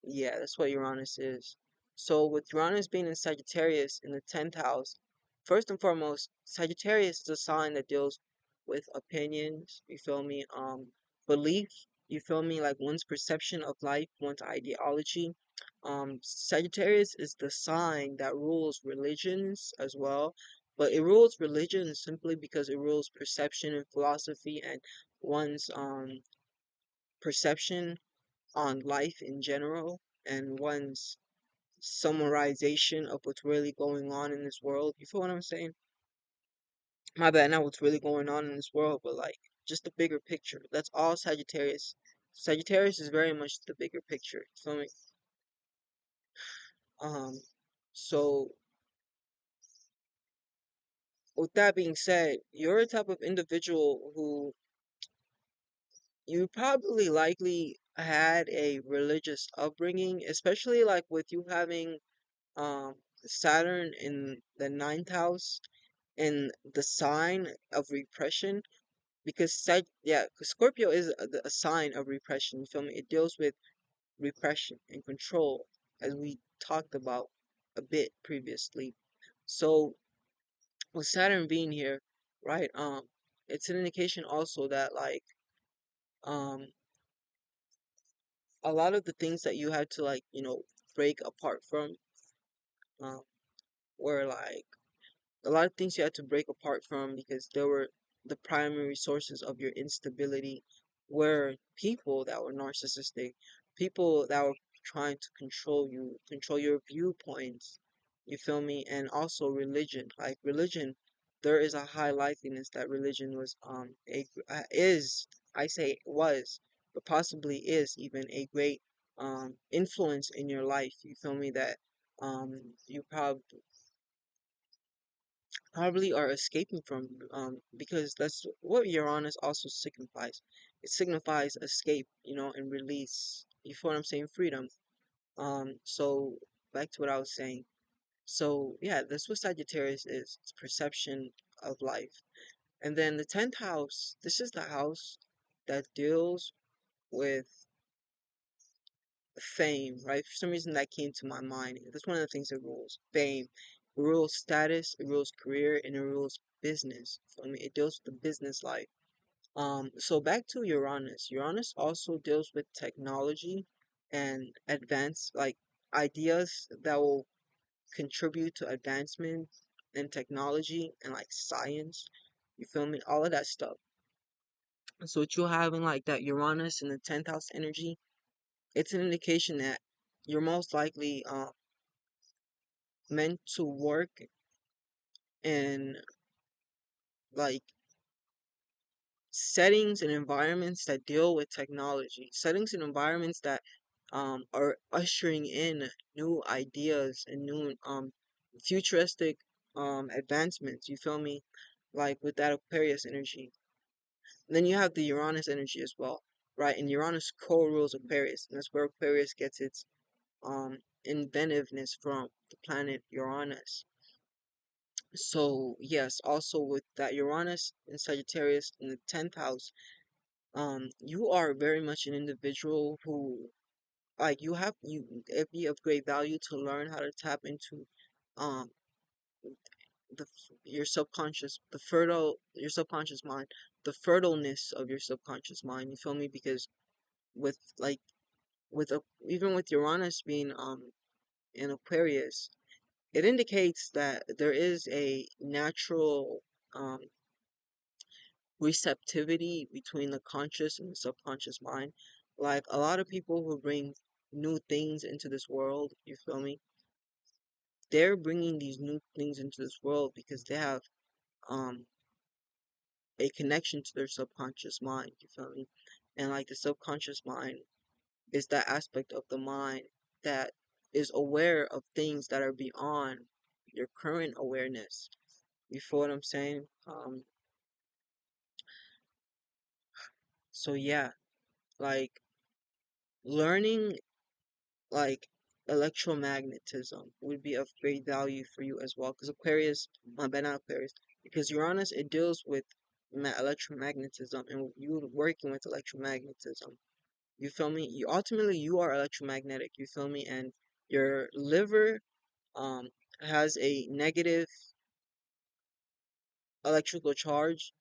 Yeah, that's what Uranus is. So with Uranus being in Sagittarius in the 10th house, first and foremost, Sagittarius is a sign that deals with opinions, you feel me? Belief, you feel me? Like one's perception of life, one's ideology. Sagittarius is the sign that rules religions as well, but it rules religion simply because it rules perception and philosophy and one's perception on life in general and one's summarization of what's really going on in this world. You feel what I'm saying? My bad, not what's really going on in this world, but like just the bigger picture. That's all Sagittarius. Sagittarius is very much the bigger picture. You feel me? Um, so with that being said, you're a type of individual who you probably likely had a religious upbringing, especially like with you having Saturn in the ninth house and the sign of repression because yeah, 'cause Scorpio is a sign of repression. You feel me? It deals with repression and control, as we talked about a bit previously. So with Saturn being here, right? It's an indication also that like um a lot of the things that you had to like break apart from um were like a lot of things you had to break apart from because they were the primary sources of your instability were people that were narcissistic, people that were trying to control you, control your viewpoints, you feel me? And also religion. Like religion, there is a high likeliness that religion was is, I say was, but possibly is even a great influence in your life. You feel me? That you probably are escaping from because that's what Uranus also signifies. It signifies escape, and release. You feel what I'm saying? Freedom. So back to what I was saying. So yeah, that's what Sagittarius is. It's perception of life. And then the 10th house, this is the house that deals with fame, right? For some reason that came to my mind. That's one of the things it rules. Fame. It rules status, it rules career, and it rules business. I mean, it deals with the business life. So back to Uranus. Uranus also deals with technology and advance like ideas that will contribute to advancement in technology and like science. You feel me? All of that stuff. So what you having like that Uranus in the 10th house energy, it's an indication that you're most likely meant to work in like settings and environments that deal with technology, settings and environments that are ushering in new ideas and new futuristic advancements. You feel me? Like with that Aquarius energy. And then you have the Uranus energy as well, right? And Uranus co-rules Aquarius, and that's where Aquarius gets its inventiveness from, the planet Uranus. So yes, also with that Uranus in Sagittarius in the 10th house, you are very much an individual who, like, it'd be of great value to learn how to tap into um your subconscious, your subconscious mind, the fertileness of your subconscious mind. You feel me? Because with like with a even with Uranus being in Aquarius, it indicates that there is a natural um receptivity between the conscious and the subconscious mind. Like a lot of people who bring new things into this world, you feel me? They're bringing these new things into this world because they have um a connection to their subconscious mind, you feel me? And like the subconscious mind is that aspect of the mind that is aware of things that are beyond your current awareness. You feel what I'm saying? So yeah, like learning like electromagnetism would be of great value for you as well. Because Aquarius, but not Aquarius, because Uranus, it deals with electromagnetism and you working with electromagnetism. You feel me? You ultimately you are electromagnetic. You feel me? And your liver um has a negative electrical charge.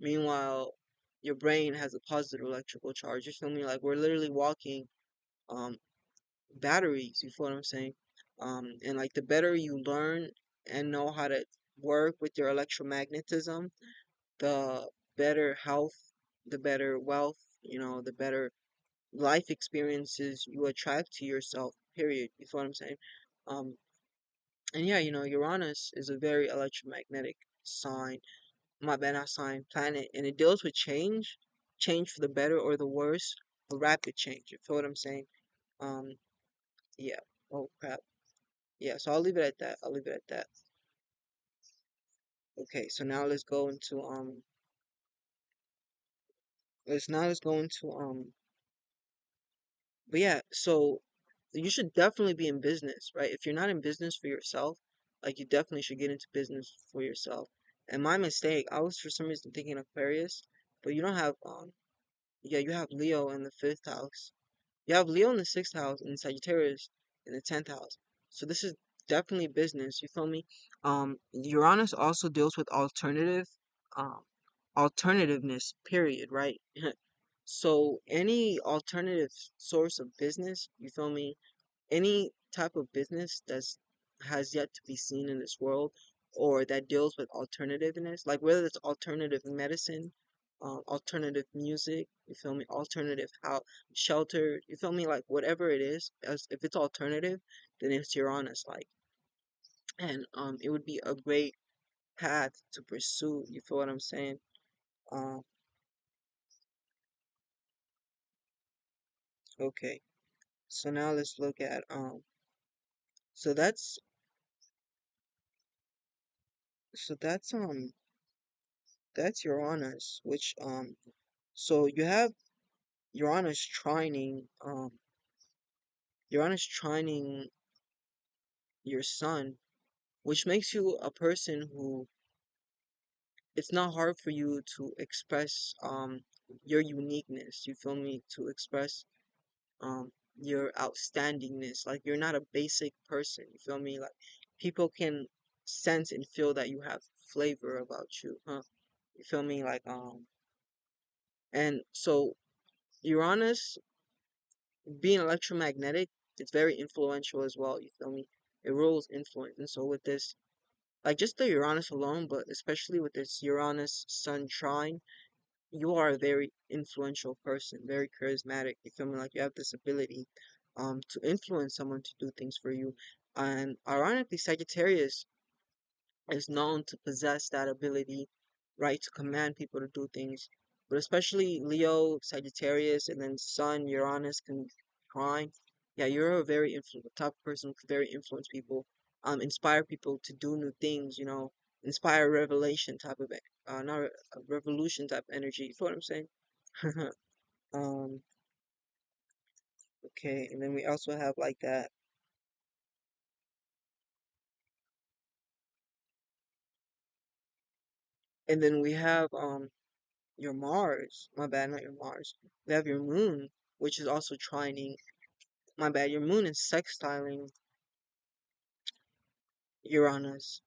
Meanwhile, your brain has a positive electrical charge. You feel me? Like we're literally walking um batteries. You feel what I'm saying? And like the better you learn and know how to work with your electromagnetism, the better health, the better wealth, the better life experiences you attract to yourself, period. You feel what I'm saying? Um, and yeah, Uranus is a very electromagnetic sign, my bad, not sign, planet, and it deals with change for the better or the worse, a rapid change. You feel what I'm saying? Um, yeah. Oh crap. Yeah, so I'll leave it at that. I'll leave it at that. Okay, so now let's go into but yeah, so you should definitely be in business, right? If you're not in business for yourself, like you definitely should get into business for yourself. And my mistake, I was for some reason thinking Aquarius, but you don't have yeah, you have Leo in the fifth house. You have Leo in the sixth house and Sagittarius in the 10th house. So this is definitely business, you feel me? Uranus also deals with um alternativeness, period, right? So any alternative source of business, you feel me? Any type of business that's has yet to be seen in this world or that deals with alternativeness, like whether it's alternative medicine, alternative music, you feel me, alternative how shelter, you feel me, like whatever it is, as if it's alternative, then it's Uranus, like, and it would be a great path to pursue, you feel what I'm saying? um okay, so now let's look at so that's so that's Uranus, which so you have Uranus trining your sun, which makes you a person who it's not hard for you to express your uniqueness. You feel me? To express your outstandingness. Like you're not a basic person. You feel me? Like people can sense and feel that you have flavor about you, huh? You feel me? Like and so Uranus being electromagnetic, it's very influential as well. You feel me? It rules influence, and so with this, like just the Uranus alone, but especially with this Uranus Sun trine, you are a very influential person, very charismatic. You feel me? Like you have this ability to influence someone to do things for you. And ironically, Sagittarius is known to possess that ability, right, to command people to do things. But especially Leo, Sagittarius, and then Sun, Uranus can trine. Yeah, you're a very type of person who can very influence people, inspire people to do new things. Inspire revelation type of, not a revolution type energy. You feel what I'm saying? um, okay, and then we also have like that, and then we have your Mars. My bad, not your Mars. We have your Moon, which is also trining. My bad, your Moon is sextiling Uranus.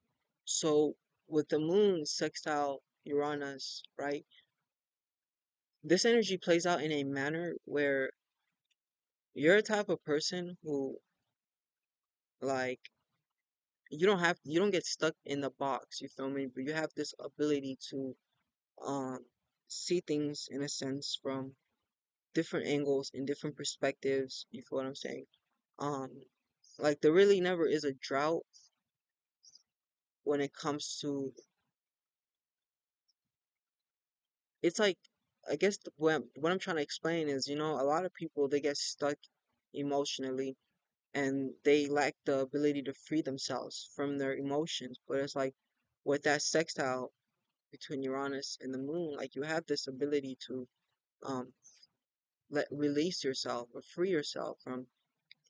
So with the Moon sextile Uranus, right? This energy plays out in a manner where you're a type of person who, like, you don't get stuck in the box, you feel me? But you have this ability to um see things in a sense from different angles and different perspectives. You feel what I'm saying? Um, like there really never is a drought when it comes to, it's like, I guess what I'm trying to explain is, a lot of people, they get stuck emotionally and they lack the ability to free themselves from their emotions. But it's like with that sextile between Uranus and the Moon, like you have this ability to um let release yourself or free yourself from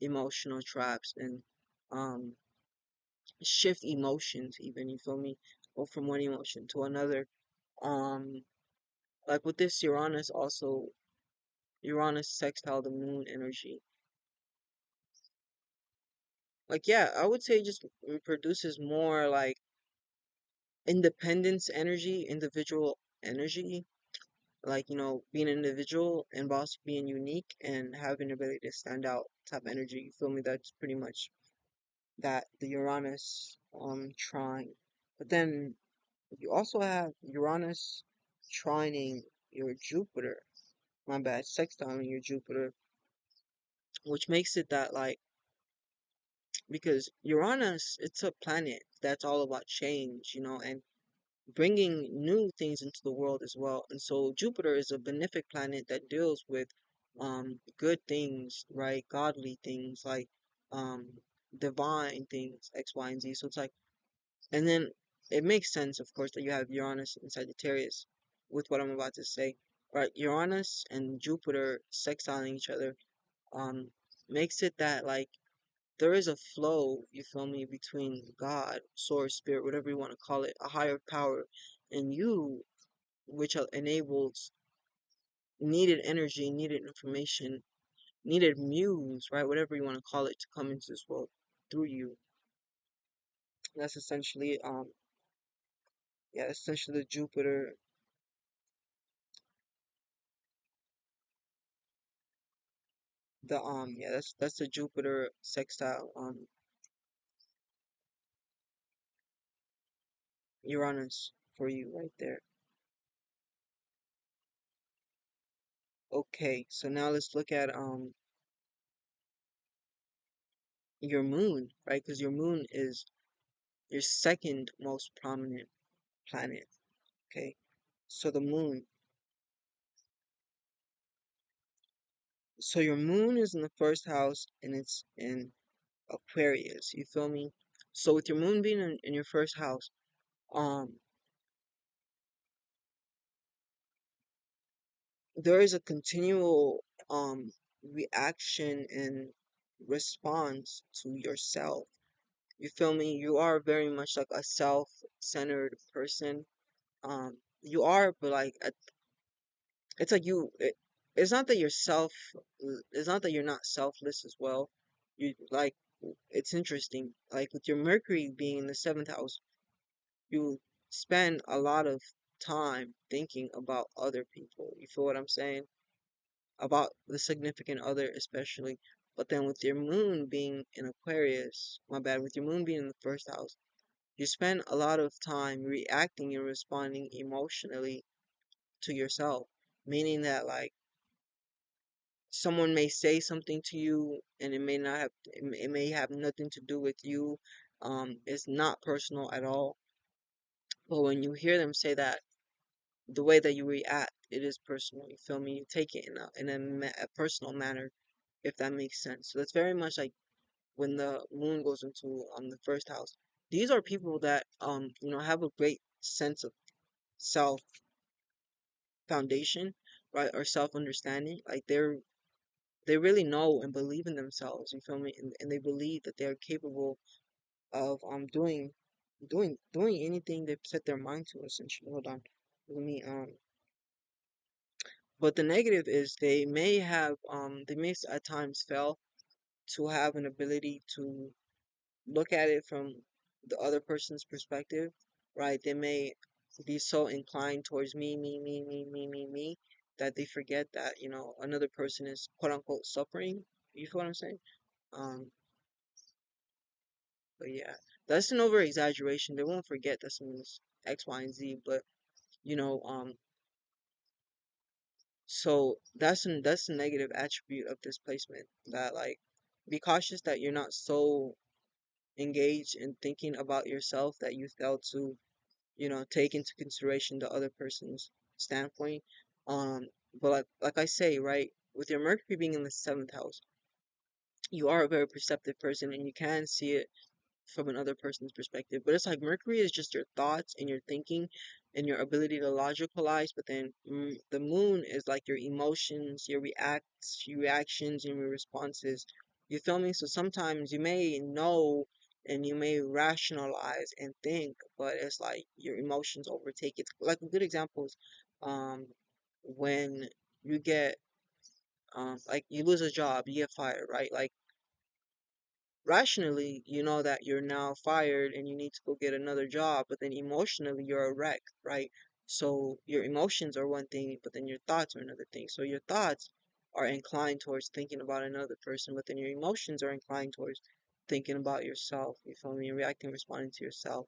emotional traps and um shift emotions even, you feel me? Go from one emotion to another. Um like with this Uranus also, Uranus sextile the Moon energy. Like yeah, I would say it just produces more like independence energy, individual energy. Like, being an individual and also being unique and having the ability to stand out type energy. You feel me? That's pretty much that the Uranus trine. But then you also have Uranus trining your Jupiter. My bad, sextiling your Jupiter, which makes it that like, because Uranus, it's a planet that's all about change, and bringing new things into the world as well. And so Jupiter is a benefic planet that deals with good things, right? Godly things like um divine things, X, Y, and Z. So it's like, and then it makes sense, of course, that you have Uranus and Sagittarius with what I'm about to say. Right? Uranus and Jupiter sextiling each other um makes it that like there is a flow, you feel me, between God, source, spirit, whatever you want to call it, a higher power, and you, which enables needed energy, needed information, needed muse, right? Whatever you want to call it, to come into this world through you. That's essentially, yeah, essentially the Jupiter, yeah, that's the Jupiter sextile, Uranus for you right there. Okay, so now let's look at your moon, right? Because your moon is your second most prominent planet. Okay, so the moon. So your moon is in the first house and it's in Aquarius. You feel me? So with your moon being in your first house, um, there is a continual reaction and response to yourself. You feel me? You are very much like a self-centered person. You are, but like it's like it's not that it's not that you're not selfless as well. You like, it's interesting. Like with your Mercury being in the seventh house, you spend a lot of time thinking about other people. You feel what I'm saying? About the significant other, especially. But then with your moon being in Aquarius, my bad, with your moon being in the first house, you spend a lot of time reacting and responding emotionally to yourself, meaning that like someone may say something to you and it may have nothing to do with you. It's not personal at all. But when you hear them say that, the way that you react, it is personal. You feel me? You take it in a personal manner, if that makes sense. So that's very much like when the moon goes into the first house. These are people that have a great sense of self foundation, right, or self understanding. Like they really know and believe in themselves. You feel me? And they believe that they're capable of doing anything they set their mind to. Essentially, hold on, let me But the negative is they may at times fail to have an ability to look at it from the other person's perspective, right? They may be so inclined towards me that they forget that, another person is quote unquote suffering. You feel what I'm saying? Um, but yeah, that's an over exaggeration. They won't forget that someone's X, Y, and Z, but you know, so that's a negative attribute of this placement, that like be cautious that you're not so engaged in thinking about yourself that you fail to, take into consideration the other person's standpoint. Um, but like I say, right, with your Mercury being in the seventh house, you are a very perceptive person and you can see it from another person's perspective. But it's like Mercury is just your thoughts and your thinking and your ability to logicalize. But then the moon is like your emotions, your reactions, and your responses. You feel me? So sometimes you may know and you may rationalize and think, but it's like your emotions overtake it. Like a good example is when you get like you lose a job, you get fired, right? Like rationally, you know that you're now fired and you need to go get another job, but then emotionally, you're a wreck, right? So your emotions are one thing, but then your thoughts are another thing. So your thoughts are inclined towards thinking about another person, but then your emotions are inclined towards thinking about yourself. You feel me? Reacting, responding to yourself.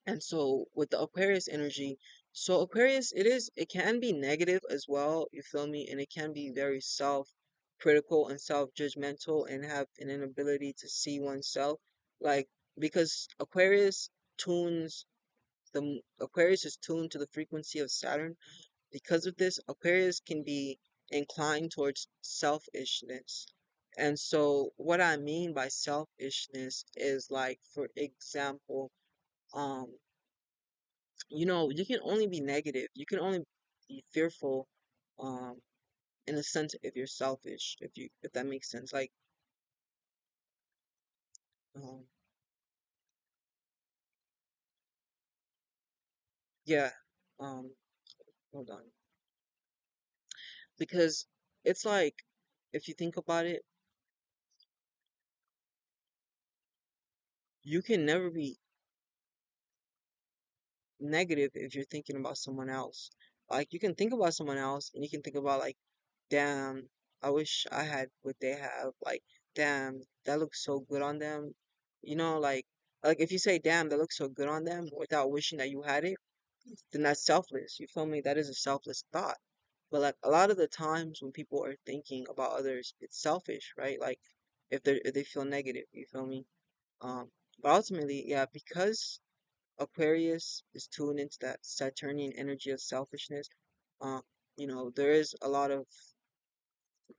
And so with the Aquarius energy, so Aquarius, it can be negative as well, you feel me? And it can be very self-critical and self-judgmental and have an inability to see oneself. Like, because Aquarius is tuned to the frequency of Saturn. Because of this, Aquarius can be inclined towards selfishness. And so what I mean by selfishness is like, for example, um you can only be negative. You can only be fearful, um, in a sense if you're selfish, if that makes sense. Like, um, yeah, um, hold on, because it's like if you think about it, you can never be negative if you're thinking about someone else. Like, you can think about someone else, and you can think about like, damn, I wish I had what they have. Like, damn, that looks so good on them. Like if you say, damn, that looks so good on them without wishing that you had it, then that's selfless. You feel me? That is a selfless thought. But like a lot of the times when people are thinking about others, it's selfish, right? Like if they feel negative, you feel me? Um, but ultimately, yeah, because Aquarius is tuned into that Saturnian energy of selfishness. Um, there is a lot of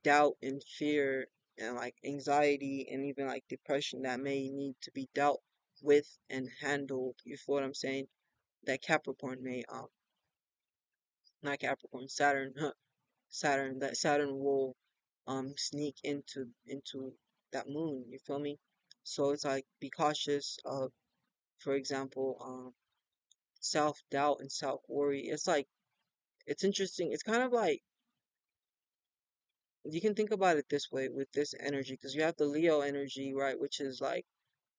doubt and fear and like anxiety and even like depression that may need to be dealt with and handled. You feel what I'm saying? That Capricorn may not Capricorn, Saturn, that Saturn will sneak into that moon. You feel me? So it's like be cautious of, for example, self doubt and self worry. It's like it's interesting. It's kind of like you can think about it this way with this energy because you have the Leo energy, right, which is like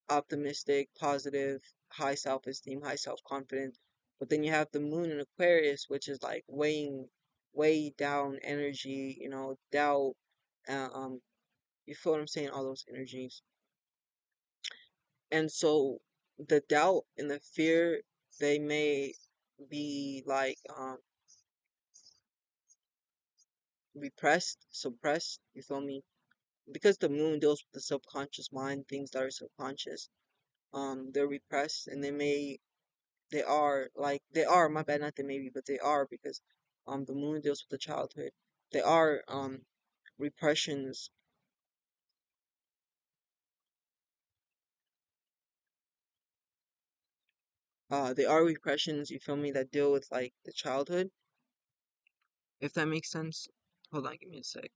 optimistic, positive, high self-esteem, high self-confidence. But then you have the moon in Aquarius, which is like way down energy, doubt, um, you feel what I'm saying? All those energies. And so the doubt and the fear, they may be like, repressed, suppressed, you feel me? Because the moon deals with the subconscious mind, things that are subconscious, they're repressed and they are like they are, my bad, not they maybe, but they are because the moon deals with the childhood. They are repressions, they are repressions, you feel me, that deal with like the childhood, if that makes sense. Hold on, give me a sec.